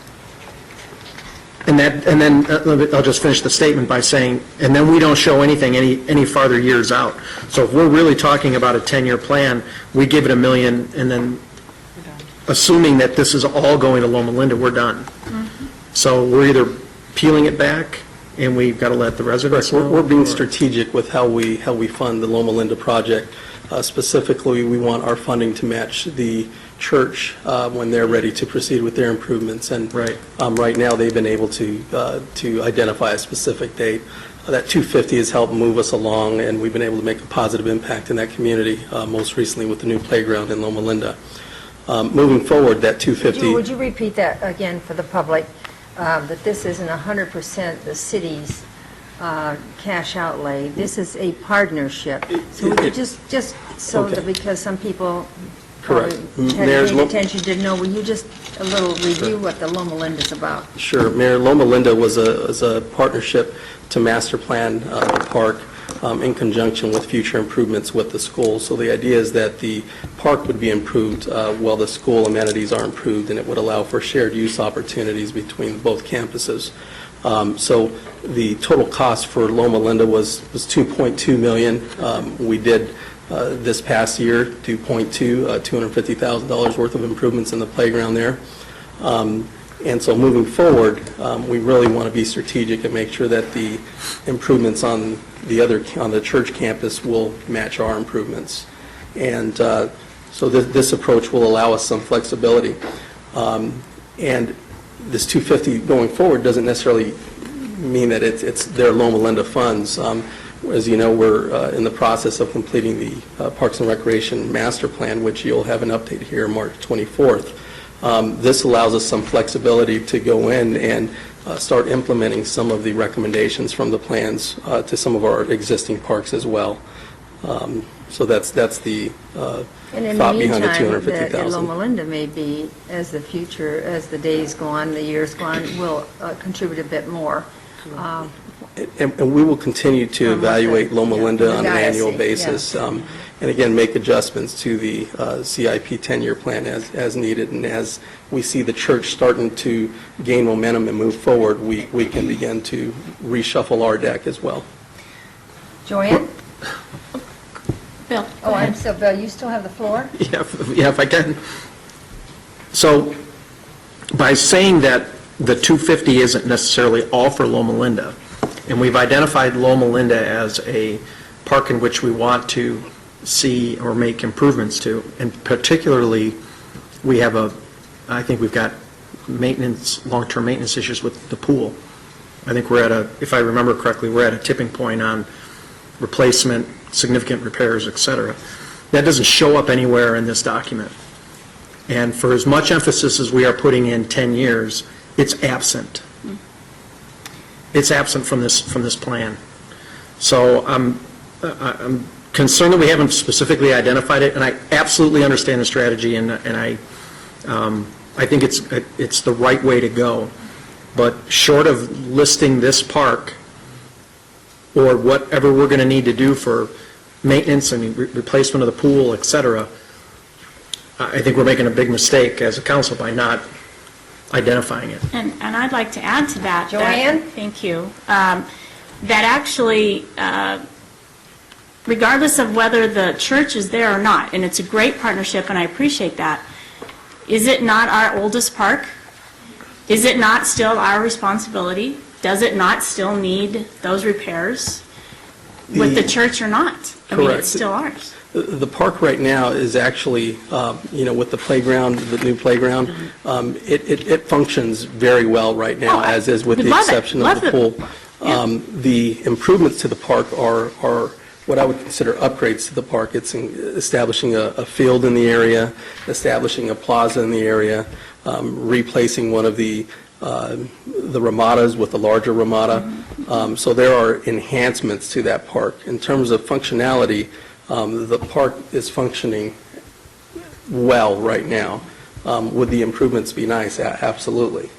And then I'll just finish the statement by saying, and then we don't show anything any farther years out. So if we're really talking about a 10-year plan, we give it $1 million, and then assuming that this is all going to Loma Linda, we're done. So we're either peeling it back and we've got to let the residents Correct. know? We're being or- strategic with how we fund the Loma Linda project. Specifically, we want our funding to match the church when they're ready to proceed with their improvements. And Right. right now, they've been able to identify a specific date. That 250 has helped move us along, and we've been able to make a positive impact in that community, most recently with the new playground in Loma Linda. Moving forward, that 250... Would you repeat that again for the public, that this isn't 100% the city's cash outlay? This is a partnership. So would you just so Okay. that, because some people Correct. probably hadn't Mayor's paid Lo- attention, didn't know, will you just a little review what the Loma Linda's about? Sure. Mayor, Loma Linda was a partnership to master plan the park in conjunction with future improvements with the school. So the idea is that the park would be improved while the school amenities are improved, and it would allow for shared use opportunities between both campuses. So the total cost for Loma Linda was $2.2 million. We did this past year, $250,000 worth of improvements in the playground there. And so moving forward, we really want to be strategic and make sure that the improvements on the church campus will match our improvements. And so this approach will allow us some flexibility. And this 250 going forward doesn't necessarily mean that it's their Loma Linda funds. As you know, we're in the process of completing the Parks and Recreation Master Plan, which you'll have an update here March 24th. This allows us some flexibility to go in and start implementing some of the recommendations from the plans to some of our existing parks as well. So that's the And in the thought behind the meantime, the $250,000. Loma Linda may be, as the future, as the days go on, the years go on, will contribute a bit more. And we will continue to evaluate Loma Linda on an annual basis, and again, make adjustments to the CIP 10-year plan as needed. And as we see the church starting to gain momentum and move forward, we can begin to reshuffle our deck as well. Joanne? Bill? Oh, I'm so, Bill, you still have the floor? Yeah, if I can. So by saying that the 250 isn't necessarily all for Loma Linda, and we've identified Loma Linda as a park in which we want to see or make improvements to, and particularly, I think we've got long-term maintenance issues with the pool. I think if I remember correctly, we're at a tipping point on replacement, significant repairs, et cetera. That doesn't show up anywhere in this document. And for as much emphasis as we are putting in 10 years, it's absent. It's absent from this plan. So I'm concerned that we haven't specifically identified it, and I absolutely understand the strategy, and I think it's the right way to go. But short of listing this park, or whatever we're going to need to do for maintenance and replacement of the pool, et cetera, I think we're making a big mistake as a council by not identifying it. And I'd like to add to that. Joanne? Thank you. That actually, regardless of whether the church is there or not, and it's a great partnership, and I appreciate that, is it not our oldest park? Is it not still our responsibility? Does it not still need those repairs with the church or not? I mean, Correct. it's still ours. The park right now is actually, with the playground, the new playground, it functions very well right now, Oh, as is with the love it. exception of Love the it. pool. Yeah. The improvements to the park are what I would consider upgrades to the park. It's establishing a field in the area, establishing a plaza in the area, replacing one of the ramadas with a larger ramada. So there are enhancements to that park. In terms of functionality, the park is functioning well right now. Would the improvements be nice? Absolutely.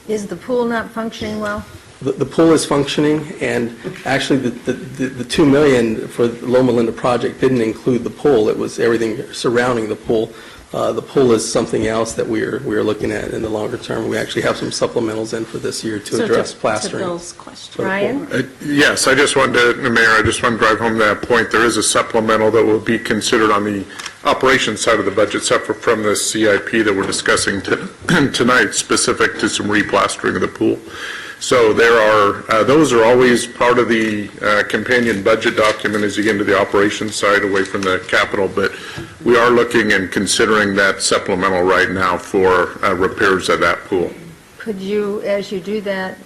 Is the pool not functioning well? The pool is functioning, and actually, the $2 million for the Loma Linda project didn't include the pool. It was everything surrounding the pool. The pool is something else that we're looking at in the longer term. We actually have some supplementals in for this year to address plastering. To Bill's question. Ryan? Yes, Mayor, I just want to drive home that point. There is a supplemental that will be considered on the operations side of the budget, separate from the CIP that we're discussing tonight, specific to some replastering of the pool. So those are always part of the companion budget document as you get into the operations side away from the capital, but we are looking and considering that supplemental right now for repairs of that pool. Could you, as you do that,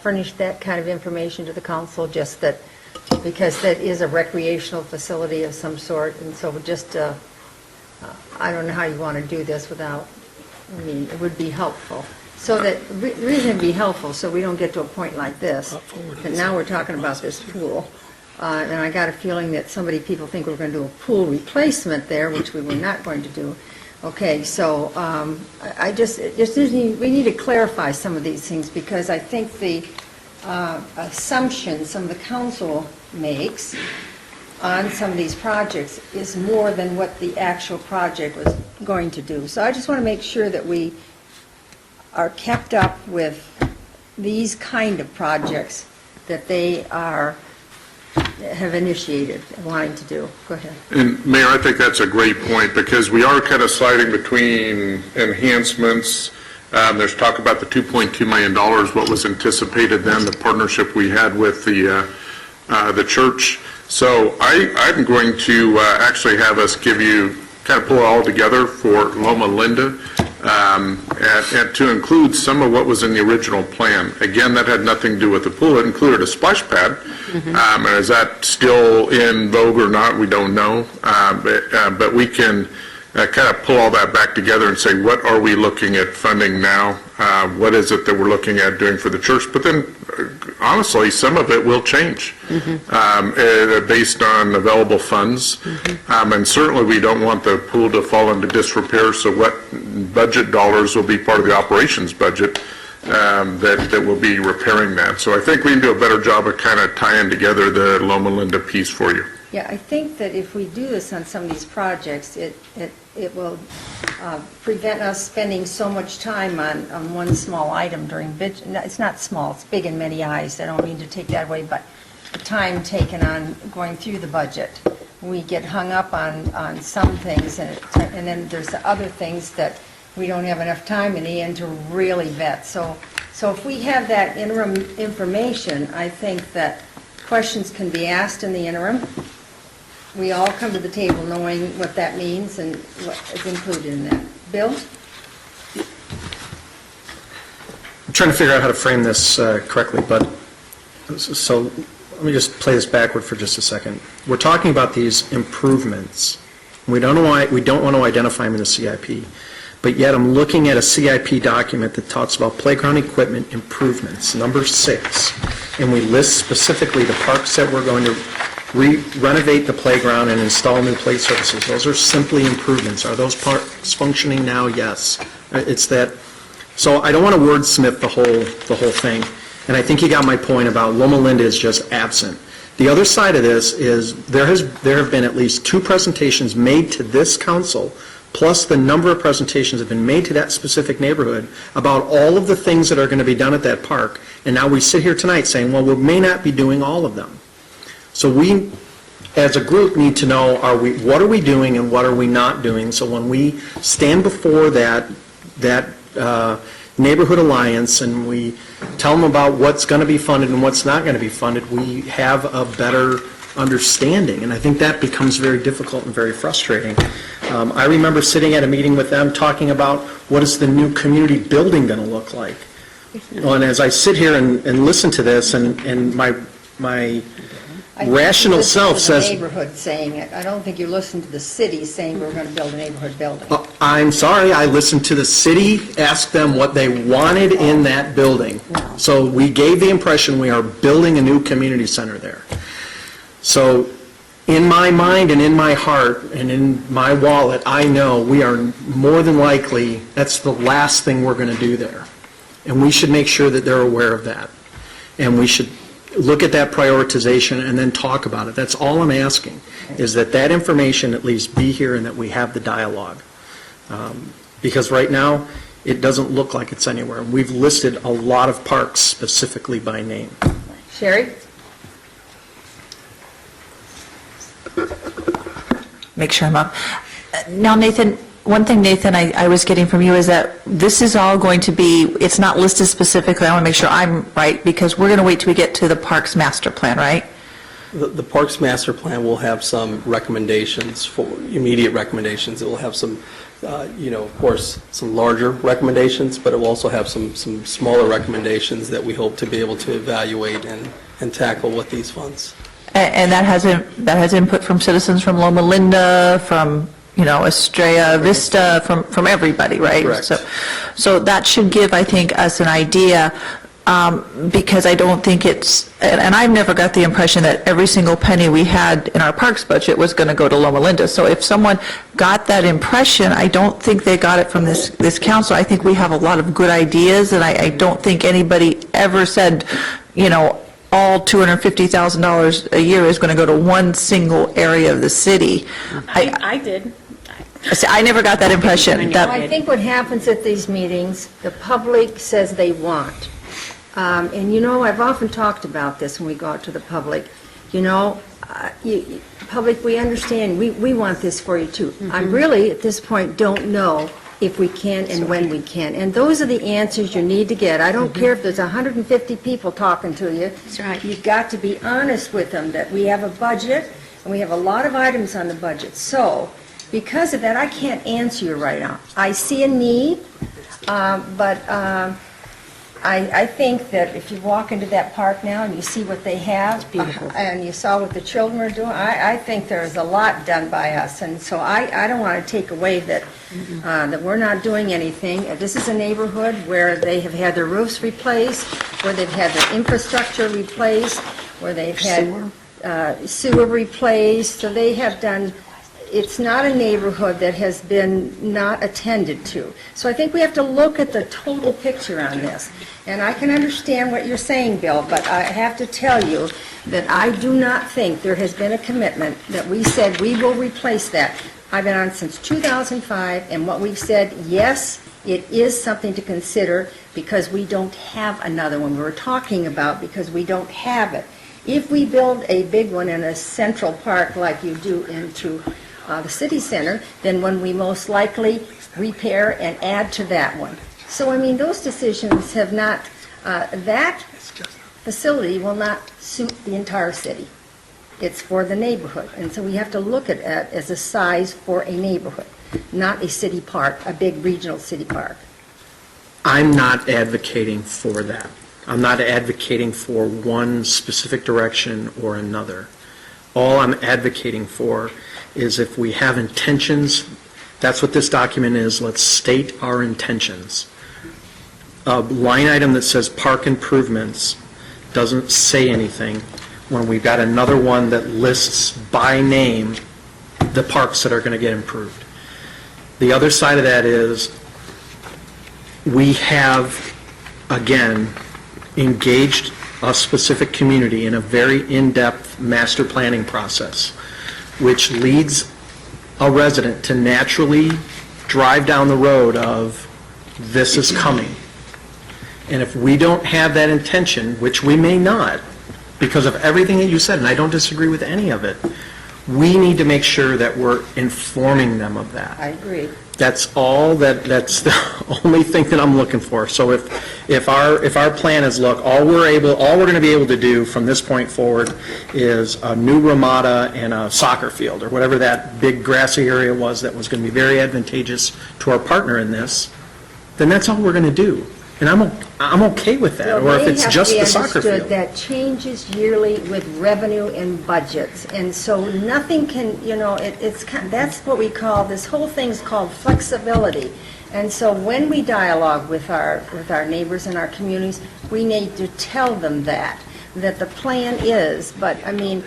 furnish that kind of information to the council, just that, because that is a recreational facility of some sort, and so just, I don't know how you want to do this without, I mean, it would be helpful. So that, the reason it'd be helpful, so we don't get to a point like this, that now we're talking about this pool, and I got a feeling that people think we're going to do a pool replacement there, which we were not going to do. Okay, so we need to clarify some of these things, because I think the assumption some of the council makes on some of these projects is more than what the actual project was going to do. So I just want to make sure that we are kept up with these kind of projects that they have initiated and wanting to do. Go ahead. And Mayor, I think that's a great point, because we are kind of sliding between enhancements. There's talk about the $2.2 million, what was anticipated then, the partnership we had with the church. So I'm going to actually have us pull it all together for Loma Linda, and to include some of what was in the original plan. Again, that had nothing to do with the pool. It included a splash pad. And is that still in vogue or not? We don't know. But we can kind of pull all that back together and say, what are we looking at funding now? What is it that we're looking at doing for the church? But then, honestly, some of it will change based on available funds. And certainly, we don't want the pool to fall into disrepair, so what budget dollars will be part of the operations budget that will be repairing that. So I think we can do a better job of kind of tying together the Loma Linda piece for you. Yeah, I think that if we do this on some of these projects, it will prevent us spending so much time on one small item during bid. No, it's not small, it's big in many eyes. I don't mean to take that away, but the time taken on going through the budget. We get hung up on some things, and then there's the other things that we don't have enough time in the end to really vet. So if we have that interim information, I think that questions can be asked in the interim. We all come to the table knowing what that means and what is included in that. Bill? I'm trying to figure out how to frame this correctly, but, so let me just play this backward for just a second. We're talking about these improvements. We don't want to identify them in the CIP, but yet I'm looking at a CIP document that talks about playground equipment improvements, number 6, and we list specifically the parks that we're going to renovate the playground and install new play surfaces. Those are simply improvements. Are those parks functioning now? Yes. It's that. So I don't want to wordsmith the whole thing. And I think you got my point about Loma Linda is just absent. The other side of this is there have been at least 2 presentations made to this council, plus the number of presentations have been made to that specific neighborhood about all of the things that are going to be done at that park. And now we sit here tonight saying, well, we may not be doing all of them. So we, as a group, need to know, what are we doing and what are we not doing? So when we stand before that neighborhood alliance and we tell them about what's going to be funded and what's not going to be funded, we have a better understanding. And I think that becomes very difficult and very frustrating. I remember sitting at a meeting with them talking about what is the new community building going to look like. Well, and as I sit here and listen to this, and my rational self says... the neighborhood saying it. I don't think you listened to the city saying we're going to build a neighborhood building. I'm sorry, I listened to the city, asked them what they wanted in that building. So we gave the impression we are building a new community center there. So in my mind and in my heart and in my wallet, I know we are more than likely, that's the last thing we're going to do there. And we should make sure that they're aware of that. And we should look at that prioritization and then talk about it. That's all I'm asking, is that information at least be here and that we have the dialogue. Because right now, it doesn't look like it's anywhere. We've listed a lot of parks specifically by name. Sherry? Make sure I'm up. Now, Nathan, one thing, Nathan, I was getting from you is that this is all going to be, it's not listed specifically, I want to make sure I'm right, because we're going to wait till we get to the Parks Master Plan, right? The Parks Master Plan will have some recommendations, for immediate recommendations. It will have some, of course, some larger recommendations, but it will also have some smaller recommendations that we hope to be able to evaluate and tackle with these funds. And that has input from citizens from Loma Linda, from, Estrella Vista, from everybody, right? Correct. So that should give, I think, us an idea, because I don't think and I've never got the impression that every single penny we had in our parks budget was going to go to Loma Linda. So if someone got that impression, I don't think they got it from this council. I think we have a lot of good ideas, and I don't think anybody ever said, all $250,000 a year is going to go to one single area of the city. I did. I never got that impression. I think what happens at these meetings, the public says they want. And I've often talked about this when we go out to the public. Public, we understand, we want this for you too. I really, at this point, don't know if we can and when we can. And those are the answers you need to get. I don't care if there's 150 people talking to you. That's right. You've got to be honest with them that we have a budget and we have a lot of items on the budget. So, because of that, I can't answer you right now. I see a need, but I think that if you walk into that park now and you see what they have, and you saw what the children are doing, I think there's a lot done by us. And so I don't want to take away that that we're not doing anything. This is a neighborhood where they have had their roofs replaced, where they've had their infrastructure replaced, where they've had sewer replaced. So they have done. It's not a neighborhood that has been not attended to. So I think we have to look at the total picture on this. And I can understand what you're saying, Bill, but I have to tell you that I do not think there has been a commitment that we said we will replace that. I've been on since 2005, and what we've said, yes, it is something to consider because we don't have another one. We're talking about because we don't have it. If we build a big one in a central park like you do into the city center, then when we most likely repair and add to that one. So, those decisions have not, that facility will not suit the entire city. It's for the neighborhood. And so we have to look at it as a size for a neighborhood, not a city park, a big regional city park. I'm not advocating for that. I'm not advocating for one specific direction or another. All I'm advocating for is if we have intentions, that's what this document is, let's state our intentions. A line item that says park improvements doesn't say anything when we've got another one that lists by name the parks that are going to get improved. The other side of that is we have, again, engaged a specific community in a very in-depth master planning process, which leads a resident to naturally drive down the road of, this is coming. And if we don't have that intention, which we may not, because of everything that you said, and I don't disagree with any of it, we need to make sure that we're informing them of that. I agree. That's that's the only thing that I'm looking for. So if our plan is, look, all we're going to be able to do from this point forward is a new ramada and a soccer field, or whatever that big grassy area was that was going to be very advantageous to our partner in this, then that's all we're going to do. And I'm okay with that, or if it's just the soccer field. That changes yearly with revenue and budgets, and so nothing can, that's what we call, this whole thing's called flexibility. And so when we dialogue with our neighbors and our communities, we need to tell them that the plan is, but anyway,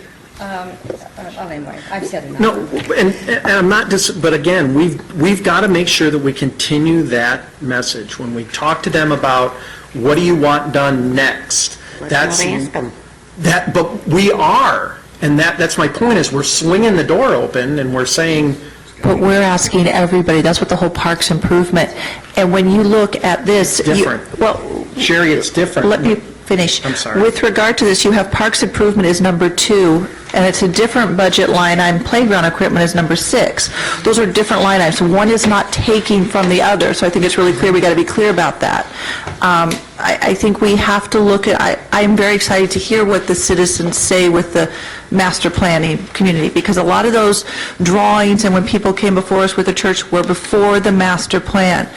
I've said enough. No, and I'm not but again, we've got to make sure that we continue that message. When we talk to them about, what do you want done next? Let's not ask them. But we are, and that's my point, is we're swinging the door open, and we're saying... But we're asking everybody, that's what the whole parks improvement, and when you look at this... It's different. Sherry, it's different. Let me finish. I'm sorry. With regard to this, you have parks improvement is number 2, and it's a different budget line item. Playground equipment is number 6. Those are different line items. One is not taking from the other, so I think it's really clear, we got to be clear about that. I think we have to look at, I'm very excited to hear what the citizens say with the master planning community, because a lot of those drawings and when people came before us with the church were before the master plan.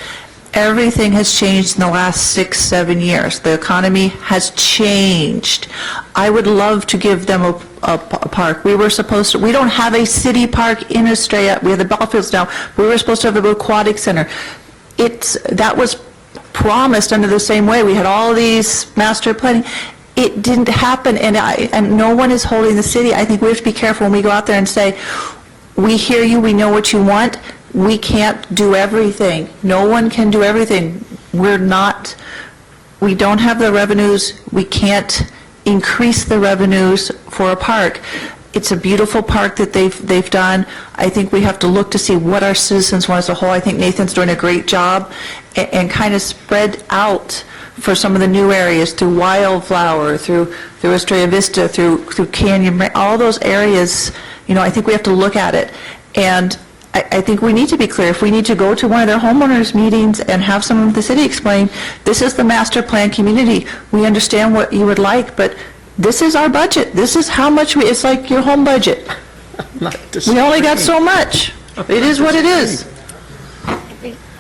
Everything has changed in the last 6-7 years. The economy has changed. I would love to give them a park. We were supposed to, we don't have a city park in Estrella. We have the ball fields now. We were supposed to have an aquatic center. That was promised under the same way. We had all these master planning. It didn't happen, and no one is holding the city. I think we have to be careful when we go out there and say, we hear you, we know what you want. We can't do everything. No one can do everything. We don't have the revenues. We can't increase the revenues for a park. It's a beautiful park that they've done. I think we have to look to see what our citizens want as a whole. I think Nathan's doing a great job and kind of spread out for some of the new areas through Wildflower, through Estrella Vista, through Canyon, all those areas. I think we have to look at it. And I think we need to be clear. If we need to go to one of their homeowners meetings and have some of the city explain, this is the master plan community. We understand what you would like, but this is our budget. This is how much it's like your home budget. We only got so much. It is what it is.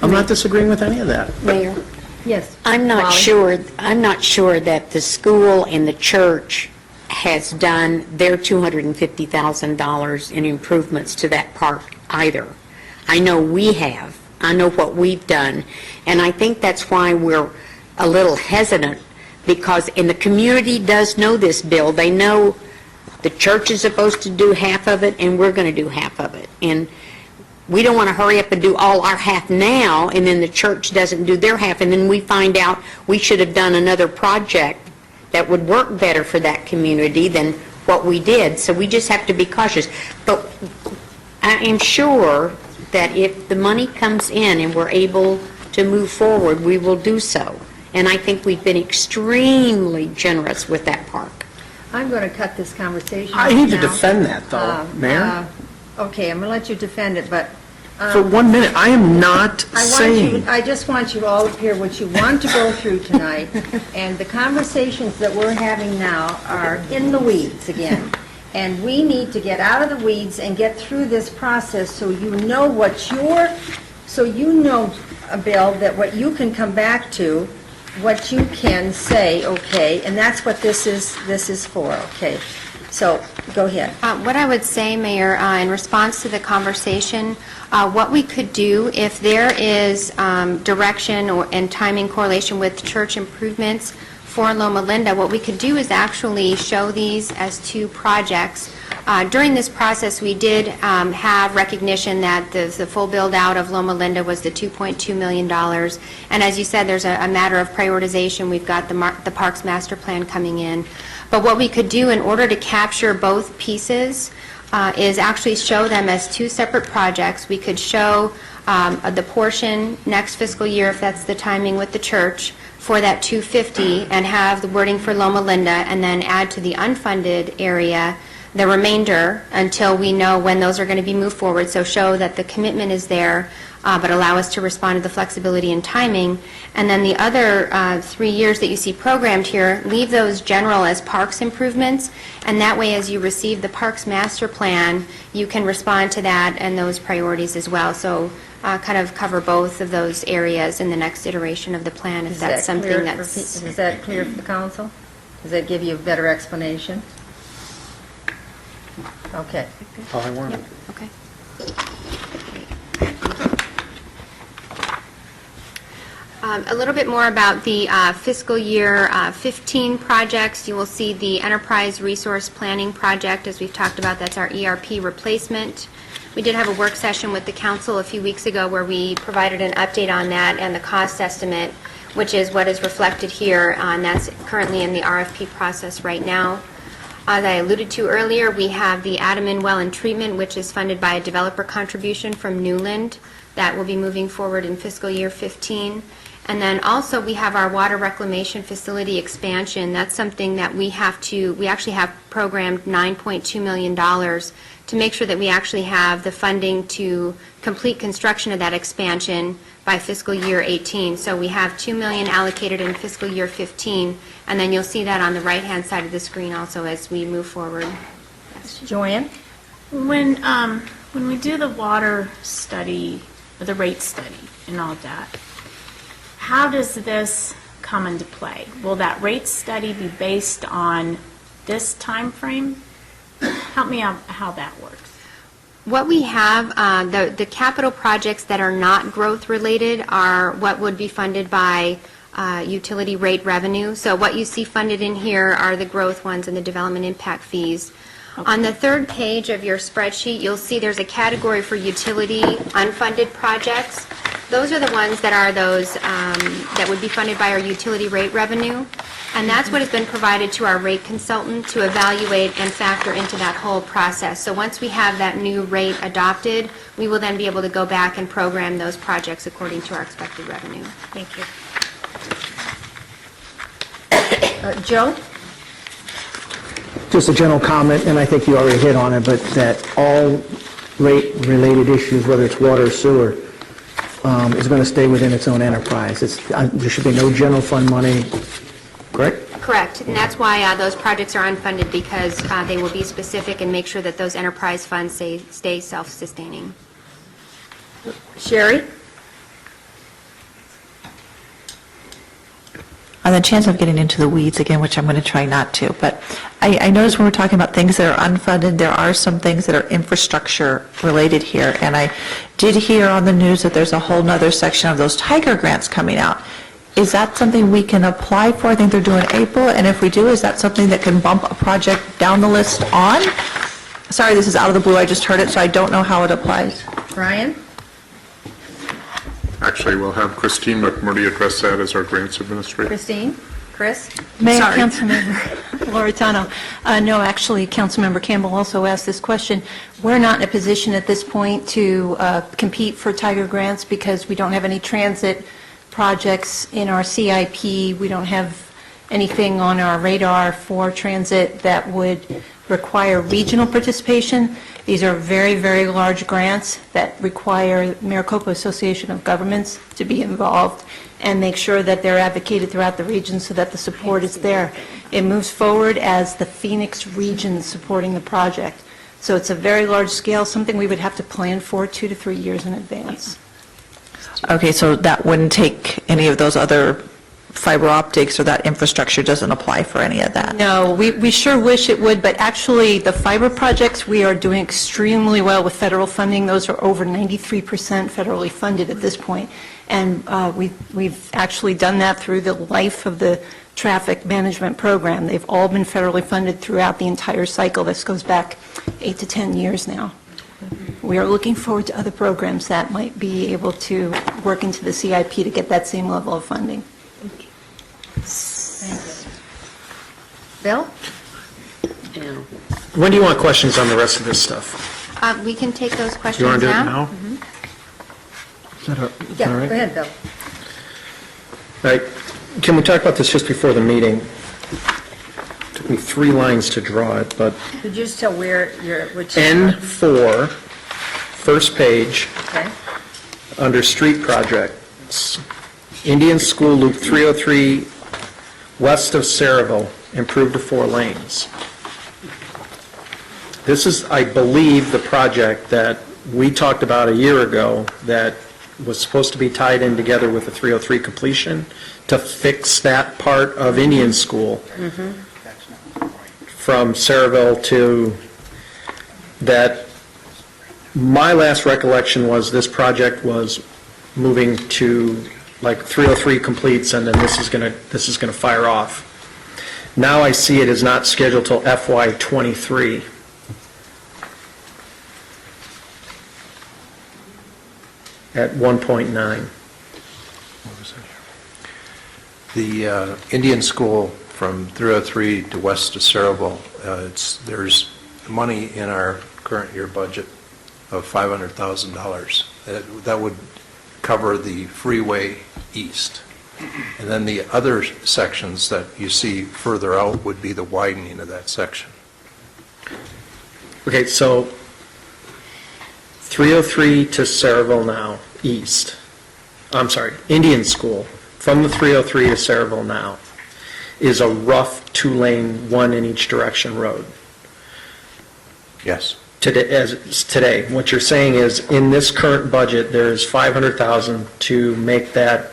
I'm not disagreeing with any of that. Mayor, Yes. I'm not sure that the school and the church has done their $250,000 in improvements to that park either. I know we have. I know what we've done. And I think that's why we're a little hesitant, because, and the community does know this, Bill. They know the church is supposed to do half of it, and we're going to do half of it. And we don't want to hurry up and do all our half now, and then the church doesn't do their half, and then we find out we should have done another project that would work better for that community than what we did. So we just have to be cautious. But I am sure that if the money comes in and we're able to move forward, we will do so. And I think we've been extremely generous with that park. I'm going to cut this conversation I need to now. defend that, though, Mayor. Okay, I'm going to let you defend it, but For 1 minute, I am not saying... I just want you all to hear what you want to go through tonight, and the conversations that we're having now are in the weeds again. And we need to get out of the weeds and get through this process so you know Bill, that what you can come back to, what you can say, okay, and that's what this is for, okay. So, go ahead. What I would say, Mayor, in response to the conversation, what we could do if there is direction and timing correlation with church improvements for Loma Linda, what we could do is actually show these as two projects. During this process, we did have recognition that the full build-out of Loma Linda was the $2.2 million. And as you said, there's a matter of prioritization. We've got the Parks Master Plan coming in. But what we could do in order to capture both pieces is actually show them as two separate projects. We could show the portion next fiscal year, if that's the timing with the church, for that 250 and have the wording for Loma Linda, and then add to the unfunded area the remainder until we know when those are going to be moved forward. So show that the commitment is there, but allow us to respond to the flexibility and timing. And then the other 3 years that you see programmed here, leave those general as parks improvements, and that way as you receive the Parks Master Plan, you can respond to that and those priorities as well. So kind of cover both of those areas in the next iteration of the plan, if that's something that's... Is that clear for the council? Does that give you a better explanation? Okay. All I wanted. Okay. A little bit more about the fiscal year 15 projects. You will see the Enterprise Resource Planning Project, as we've talked about. That's our ERP replacement. We did have a work session with the council a few weeks ago where we provided an update on that and the cost estimate, which is what is reflected here, and that's currently in the RFP process right now. As I alluded to earlier, we have the Adaman Well and Treatment, which is funded by a developer contribution from Newland. That will be moving forward in fiscal year 15. And then also, we have our water reclamation facility expansion. That's something that we actually have programmed $9.2 million to make sure that we actually have the funding to complete construction of that expansion by fiscal year 18. So we have $2 million allocated in fiscal year 15, and then you'll see that on the right-hand side of the screen also as we move forward. Joanne? When we do the water study, the rate study and all that, how does this come into play? Will that rate study be based on this time frame? Help me out how that works. What we have, the capital projects that are not growth-related are what would be funded by utility rate revenue. So what you see funded in here are the growth ones and the development impact fees. Okay. On the third page of your spreadsheet, you'll see there's a category for utility unfunded projects. Those are the ones that are those that would be funded by our utility rate revenue. And that's what has been provided to our rate consultant to evaluate and factor into that whole process. So once we have that new rate adopted, we will then be able to go back and program those projects according to our expected revenue. Thank you. Joe? Just a general comment, and I think you already hit on it, but that all rate-related issues, whether it's water or sewer, is going to stay within its own enterprise. There should be no general fund money, correct? Correct, and that's why those projects are unfunded, because they will be specific and make sure that those enterprise funds stay self-sustaining. Sherry? On the chance of getting into the weeds again, which I'm going to try not to, but I noticed when we're talking about things that are unfunded, there are some things that are infrastructure related here, and I did hear on the news that there's a whole nother section of those Tiger grants coming out. Is that something we can apply for? I think they're due in April, and if we do, is that something that can bump a project down the list on? Sorry, this is out of the blue, I just heard it, so I don't know how it applies. Brian? Actually, we'll have Christine McMurdy address that as our grants administrator. Christine? Chris? Mayor, Sorry. Councilmember Loretano. No, actually, Councilmember Campbell also asked this question. We're not in a position at this point to compete for Tiger grants because we don't have any transit projects in our CIP. We don't have anything on our radar for transit that would require regional participation. These are very, very large grants that require Maricopa Association of Governments to be involved and make sure that they're advocated throughout the region so that the support is there. It moves forward as the Phoenix region supporting the project. So it's a very large scale, something we would have to plan for 2 to 3 years in advance. Okay, so that wouldn't take any of those other fiber optics, or that infrastructure doesn't apply for any of that? No, we sure wish it would, but actually, the fiber projects, we are doing extremely well with federal funding. Those are over 93% federally funded at this point. And we've actually done that through the life of the traffic management program. They've all been federally funded throughout the entire cycle. This goes back 8 to 10 years now. We are looking forward to other programs that might be able to work into the CIP to get that same level of funding. Bill? When do you want questions on the rest of this stuff? We can take those questions You want to do it now. now? Is that all Yeah, right? go ahead, Bill. All right, can we talk about this just before the meeting? Took me 3 lines to draw it, but Could you just tell where you're, which... N4, first page, Okay. under street projects, Indian School Loop 303 west of Saraville, improved to 4 lanes. This is, I believe, the project that we talked about a year ago that was supposed to be tied in together with the 303 completion to fix that part of Indian School from Saraville to that. My last recollection was this project was moving to, like, 303 completes, and then this is going to fire off. Now I see it is not scheduled till FY '23. At 1.9. The Indian School from 303 to west of Saraville, there's money in our current year budget of $500,000. That would cover the freeway east. And then the other sections that you see further out would be the widening of that section. Okay, so 303 to Saraville now, east. I'm sorry, Indian School, from the 303 to Saraville now, is a rough two-lane, one in each direction road. Yes. Today, what you're saying is, in this current budget, there's $500,000 to make that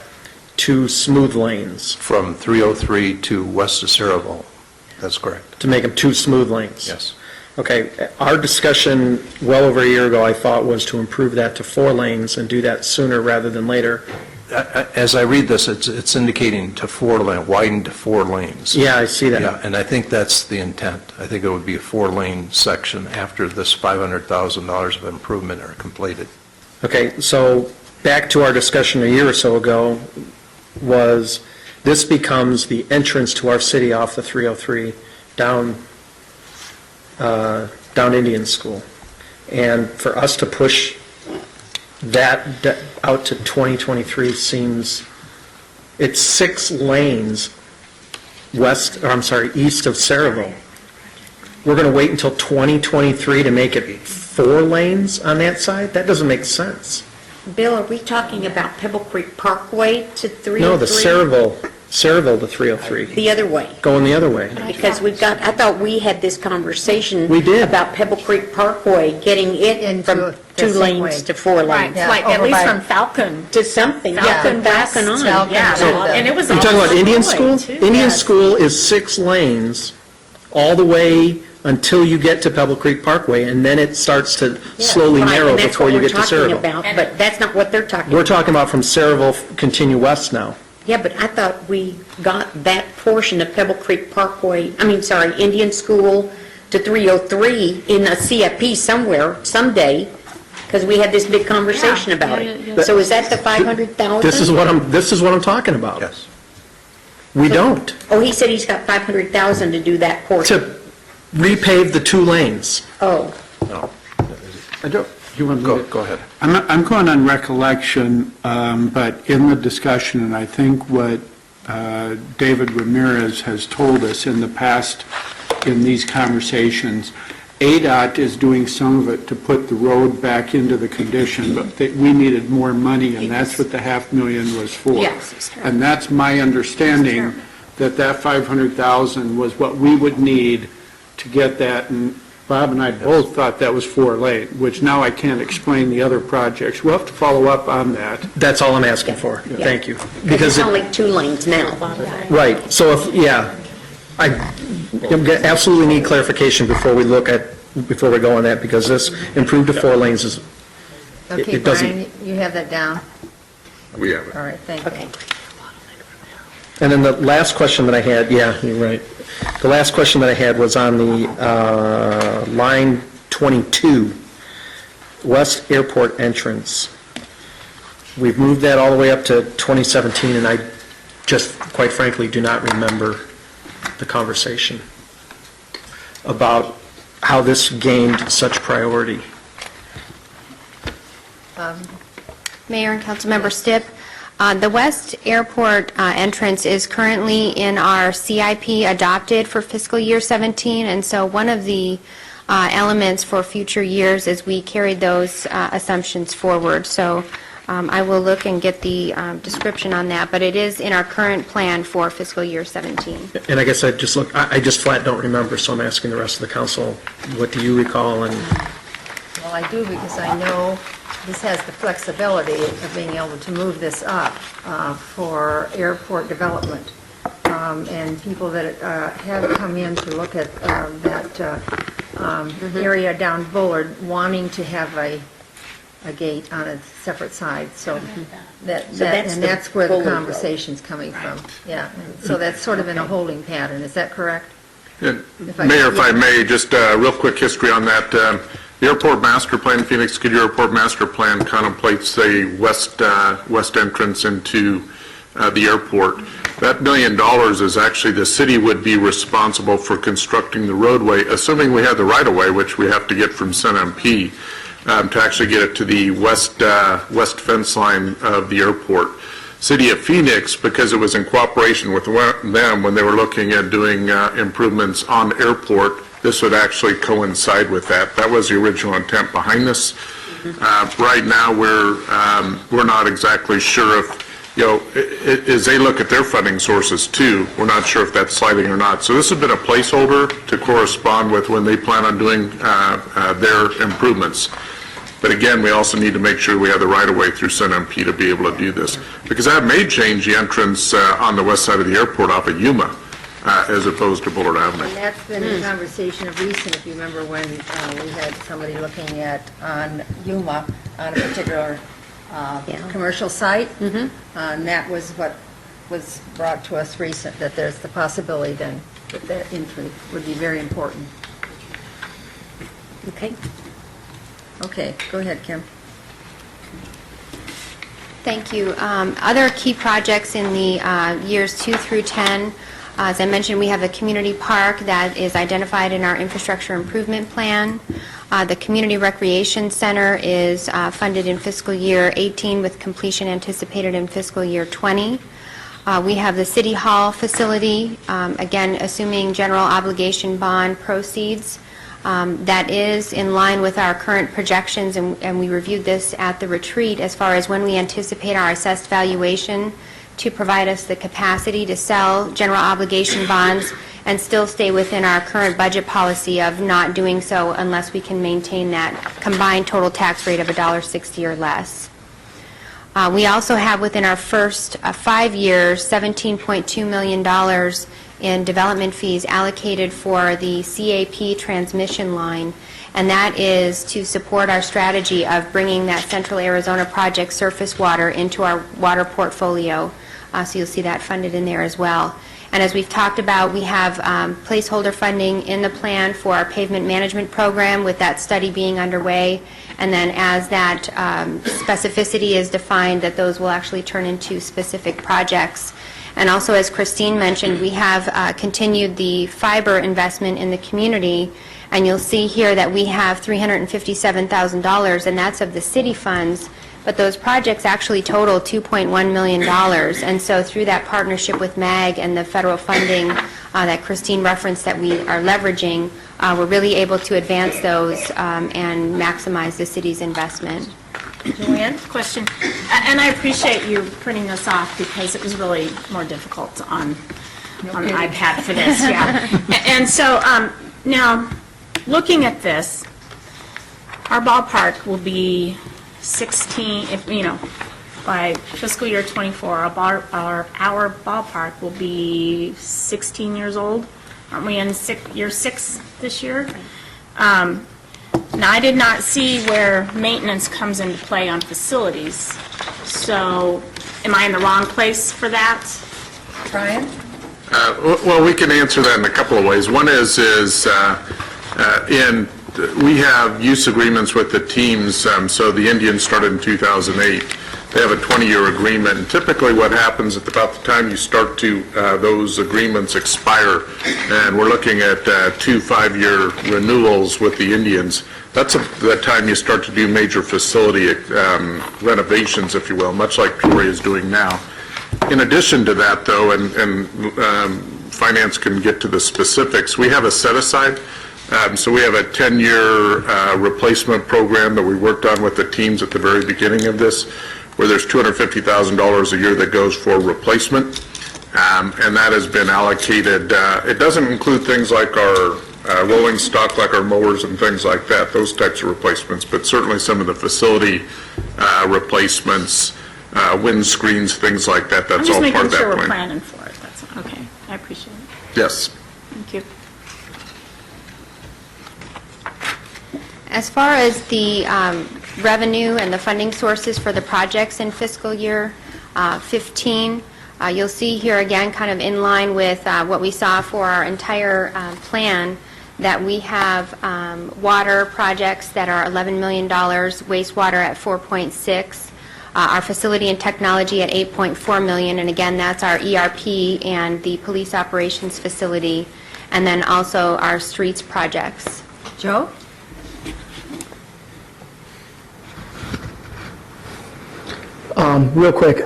two smooth lanes, From 303 to west of Saraville. That's correct. to make them two smooth lanes. Yes. Okay, our discussion well over a year ago, I thought, was to improve that to 4 lanes and do that sooner rather than later. As I read this, it's indicating to 4 lane, widen to 4 lanes. Yeah, I see that. Yeah, and I think that's the intent. I think it would be a 4-lane section after this $500,000 of improvement are completed. Okay, so back to our discussion a year or so ago, was this becomes the entrance to our city off the 303 down Indian School. And for us to push that out to 2023 seems, it's 6 lanes east of Saraville. We're going to wait until 2023 to make it 4 lanes on that side? That doesn't make sense. Bill, are we talking about Pebble Creek Parkway to 303? No, the Saraville to 303, The other way? going the other way. Because I thought we had this conversation. We did. About Pebble Creek Parkway, getting it Into from the 2 same lanes way. to 4 lanes. Yeah, Like, at over least by- from Falcon. To something, Falcon West, Falcon on. Falcon. Yeah, So- and it was You're all talking about one Indian way, School? too. Indian Yes. School is 6 lanes all the way until you get to Pebble Creek Parkway, and then it starts to slowly Right, narrow and that's before what you we're get to talking Saraville. about, but that's not what they're talking We're about. talking about from Saraville, continue west now. Yeah, but I thought we got that portion of Pebble Creek Parkway, Indian School to 303 in a CIP somewhere, someday, because we had this big conversation about it. So is that the 500,000? This is what I'm talking about. Yes. We don't. Oh, he said he's got 500,000 to do that portion. To repave the 2 lanes. Oh, I don't, you want me to? Go ahead. I'm going on recollection, but in the discussion, and I think what David Ramirez has told us in the past in these conversations, ADOT is doing some of it to put the road back into the condition, but we needed more money, and that's what the $500,000 was for. Yes. And that's my understanding, that 500,000 was what we would need to get that, and Bob and I both thought that was 4 lane, which now I can't explain the other projects. We'll have to follow up on that. That's all I'm asking for. Thank you. because it's only 2 lanes now. Right, so I absolutely need clarification before we go on that, because this improved to 4 lanes is, Okay, it doesn't. Brian, you have that down? We have it. All right, thank you. Okay. And then the last question that I had, yeah, you're right. The last question that I had was on the line 22, West Airport entrance. We've moved that all the way up to 2017, and I just, quite frankly, do not remember the conversation about how this gained such priority. Mayor and Councilmember Stipp, the West Airport entrance is currently in our CIP adopted for fiscal year 17, and so one of the elements for future years is we carried those assumptions forward. So I will look and get the description on that, but it is in our current plan for fiscal year 17. And I guess I just flat don't remember, so I'm asking the rest of the council, what do you recall? And Well, I do because I know this has the flexibility of being able to move this up for airport development. And people that have come in to look at that area down Bullard wanting to have a gate on a separate side, so that's and the that's where the Bullard Road. conversation's coming from. Yeah, and so that's sort of in a holding pattern, is that correct? Mayor, if I may, just a real quick history on that. The Airport Master Plan, Phoenix City Airport Master Plan contemplates a west entrance into the airport. That $1 million is actually, the city would be responsible for constructing the roadway, assuming we have the right-of-way, which we have to get from CNMP, to actually get it to the west fence line of the airport. City of Phoenix, because it was in cooperation with them when they were looking at doing improvements on airport, this would actually coincide with that. That was the original intent behind this. Right now, we're not exactly sure if, as they look at their funding sources too, we're not sure if that's sliding or not. So this has been a placeholder to correspond with when they plan on doing their improvements. But again, we also need to make sure we have the right-of-way through CNMP to be able to do this. Because that may change the entrance on the west side of the airport off of Yuma as opposed to Bullard Avenue. And that's been a conversation of recent, if you remember when we had somebody looking at, on Yuma, on a particular commercial site. And that was what was brought to us recent, that there's the possibility then that that entry would be very important. Okay. Okay, go ahead, Kim. Thank you. Other key projects in the years 2 through 10, as I mentioned, we have a community park that is identified in our infrastructure improvement plan. The Community Recreation Center is funded in fiscal year 18 with completion anticipated in fiscal year 20. We have the City Hall facility, again, assuming general obligation bond proceeds. That is in line with our current projections, and we reviewed this at the retreat as far as when we anticipate our assessed valuation to provide us the capacity to sell general obligation bonds and still stay within our current budget policy of not doing so unless we can maintain that combined total tax rate of $1.60 or less. We also have within our first 5 years $17.2 million in development fees allocated for the CAP transmission line, and that is to support our strategy of bringing that Central Arizona Project surface water into our water portfolio. So you'll see that funded in there as well. And as we've talked about, we have placeholder funding in the plan for our pavement management program, with that study being underway. And then as that specificity is defined, that those will actually turn into specific projects. And also, as Christine mentioned, we have continued the fiber investment in the community, and you'll see here that we have $357,000, and that's of the city funds, but those projects actually total $2.1 million. And so through that partnership with MAG and the federal funding that Christine referenced that we are leveraging, we're really able to advance those and maximize the city's investment. Joanne? Question. And I appreciate you printing this off because it was really more difficult on the iPad for this, yeah. And so now, looking at this, our ballpark will be 16, by fiscal year 24, our ballpark will be 16 years old. Aren't we in year 6 this year? Now, I did not see where maintenance comes into play on facilities. So, am I in the wrong place for that? Brian? Well, we can answer that in a couple of ways. One is we have use agreements with the teams. So the Indians started in 2008. They have a 20-year agreement, and typically what happens at about the time you start to, those agreements expire, and we're looking at 2 5-year renewals with the Indians. That's the time you start to do major facility renovations, if you will, much like Peoria is doing now. In addition to that, though, and finance can get to the specifics, we have a set-aside. So we have a 10-year replacement program that we worked on with the teams at the very beginning of this, where there's $250,000 a year that goes for replacement, and that has been allocated. It doesn't include things like our rolling stock, like our mowers and things like that, those types of replacements, but certainly some of the facility replacements, wind screens, things like that, that's all part of that plan. I'm just making sure we're planning for it. That's okay. I appreciate it. Yes. Thank you. As far as the revenue and the funding sources for the projects in fiscal year 15, you'll see here again, kind of in line with what we saw for our entire plan, that we have water projects that are $11 million, wastewater at 4.6, our facility and technology at 8.4 million, and again, that's our ERP and the police operations facility, and then also our streets projects. Joe? Real quick,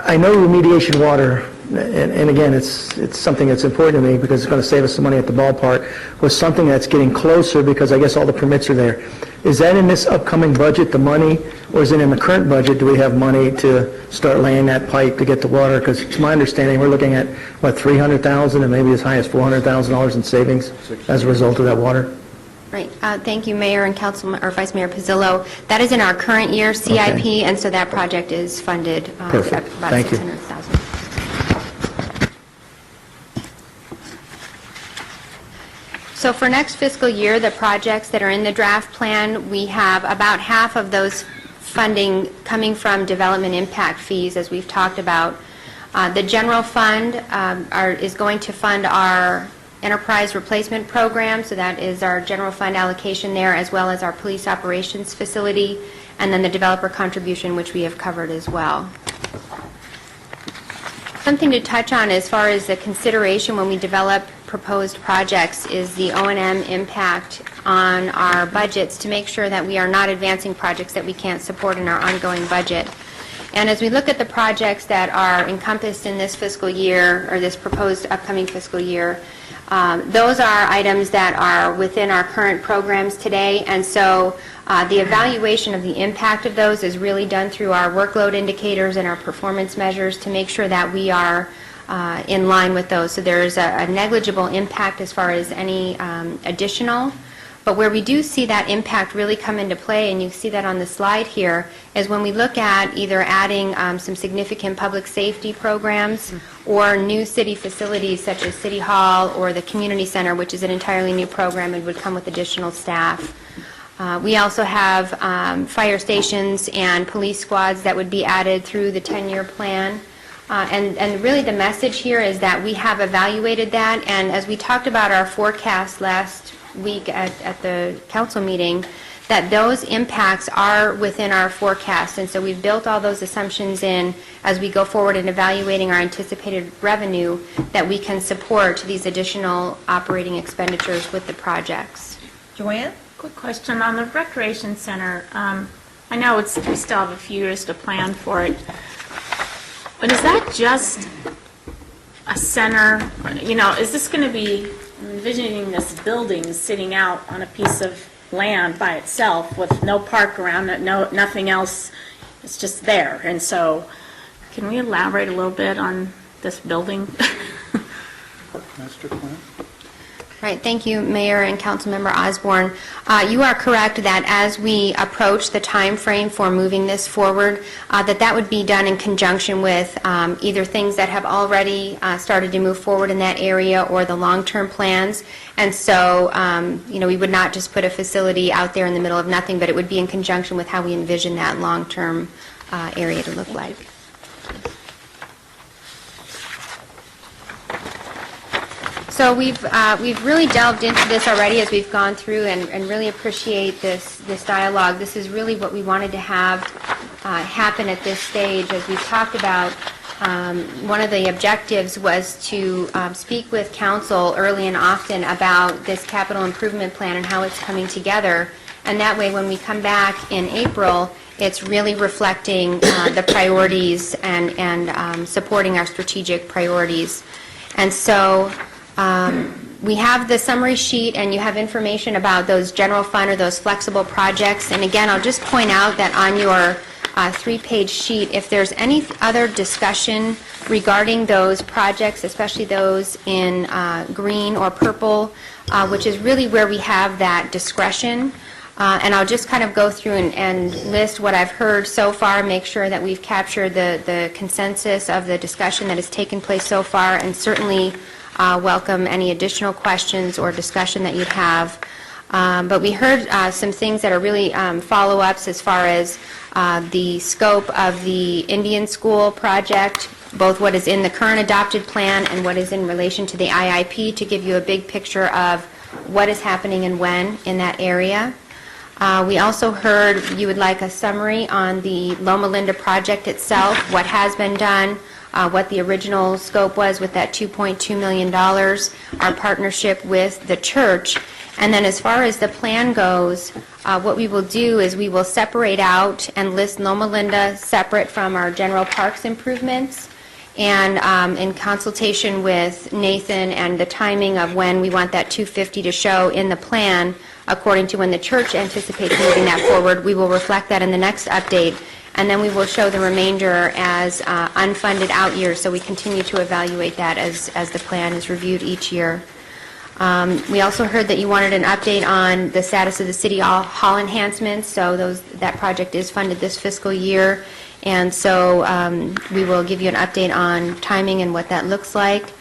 I know remediation water, and again, it's something that's important to me because it's going to save us some money at the ballpark, was something that's getting closer because I guess all the permits are there. Is that in this upcoming budget, the money, or is it in the current budget? Do we have money to start laying that pipe to get the water? Because to my understanding, we're looking at, what, $300,000 and maybe as high as $400,000 in savings as a result of that water? Right. Thank you, Mayor and or Vice Mayor Pizzillo. That is in our current year CIP, Okay. and so that project is funded Perfect. about Thank you. $600,000. So for next fiscal year, the projects that are in the draft plan, we have about half of those funding coming from development impact fees, as we've talked about. The general fund is going to fund our enterprise replacement program, so that is our general fund allocation there, as well as our police operations facility, and then the developer contribution, which we have covered as well. Something to touch on as far as the consideration when we develop proposed projects is the O&M impact on our budgets to make sure that we are not advancing projects that we can't support in our ongoing budget. And as we look at the projects that are encompassed in this fiscal year, or this proposed upcoming fiscal year, those are items that are within our current programs today, and so the evaluation of the impact of those is really done through our workload indicators and our performance measures to make sure that we are in line with those. So there's a negligible impact as far as any additional. But where we do see that impact really come into play, and you see that on the slide here, is when we look at either adding some significant public safety programs or new city facilities such as City Hall or the Community Center, which is an entirely new program and would come with additional staff. We also have fire stations and police squads that would be added through the 10-year plan. And really the message here is that we have evaluated that, and as we talked about our forecast last week at the council meeting, that those impacts are within our forecast, and so we've built all those assumptions in as we go forward in evaluating our anticipated revenue that we can support these additional operating expenditures with the projects. Joanne? Quick question on the recreation center. I know we still have a few years to plan for it, but is that just a center? You know, is this going to be, I'm envisioning this building sitting out on a piece of land by itself with no park around it, nothing else, it's just there. And so, can we elaborate a little bit on this building? Master plan? Right, thank you, Mayor and Councilmember Osborne. You are correct that as we approach the time frame for moving this forward, that would be done in conjunction with either things that have already started to move forward in that area or the long-term plans. And so, you know, we would not just put a facility out there in the middle of nothing, but it would be in conjunction with how we envision that long-term area to look like. So we've really delved into this already as we've gone through and really appreciate this dialogue. This is really what we wanted to have happen at this stage. As we've talked about, one of the objectives was to speak with council early and often about this capital improvement plan and how it's coming together. And that way, when we come back in April, it's really reflecting the priorities and supporting our strategic priorities. And so we have the summary sheet, and you have information about those general fund or those flexible projects. And again, I'll just point out that on your three-page sheet, if there's any other discussion regarding those projects, especially those in green or purple, which is really where we have that discretion. And I'll just kind of go through and list what I've heard so far, make sure that we've captured the consensus of the discussion that has taken place so far, and certainly welcome any additional questions or discussion that you'd have. But we heard some things that are really follow-ups as far as the scope of the Indian School project, both what is in the current adopted plan and what is in relation to the IIP, to give you a big picture of what is happening and when in that area. We also heard you would like a summary on the Loma Linda project itself, what has been done, what the original scope was with that $2.2 million, our partnership with the church, And then as far as the plan goes, what we will do is we will separate out and list Loma Linda separate from our general parks improvements. And in consultation with Nathan and the timing of when we want that 250 to show in the plan, according to when the church anticipates moving that forward, we will reflect that in the next update. And then we will show the remainder as unfunded out years, so we continue to evaluate that as the plan is reviewed each year. We also heard that you wanted an update on the status of the City Hall enhancements, so that project is funded this fiscal year, and so we will give you an update on timing and what that looks like.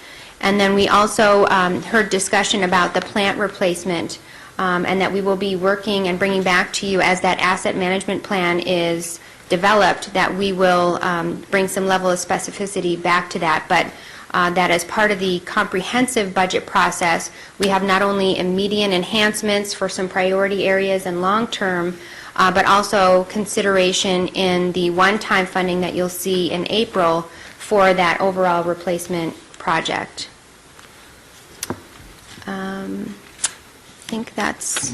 And then we also heard discussion about the plant replacement, and that we will be working and bringing back to you as that asset management plan is developed, that we will bring some level of specificity back to that, but that as part of the comprehensive budget process, we have not only immediate enhancements for some priority areas and long-term, but also consideration in the one-time funding that you'll see in April for that overall replacement project. I think that's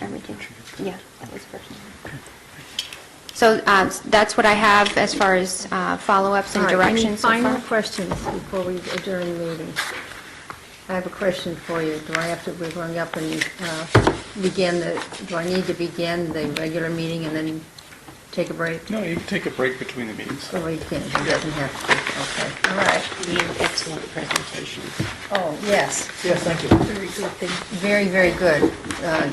everything. Yeah, that was first. So that's what I have as far as follow-ups and All right, directions so any final far. questions before we adjourn the meeting? I have a question for you. Do I have to, we're going up and do I need to begin the regular meeting and then take a break? No, you can take a break between the meetings. Oh, you can, it doesn't have to, okay, all right. You have excellent presentation. Oh, yes, Yes, thank you. Very good thing. very, very good,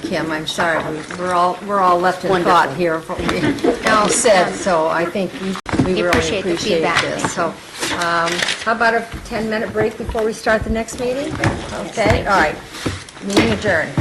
Kim, I'm sorry, we're all left in thought Wonderful. here, for what we all said, so I think we really appreciate the appreciate feedback. this. So, how about a 10-minute break before we start the next meeting? Okay, all right, meeting adjourned.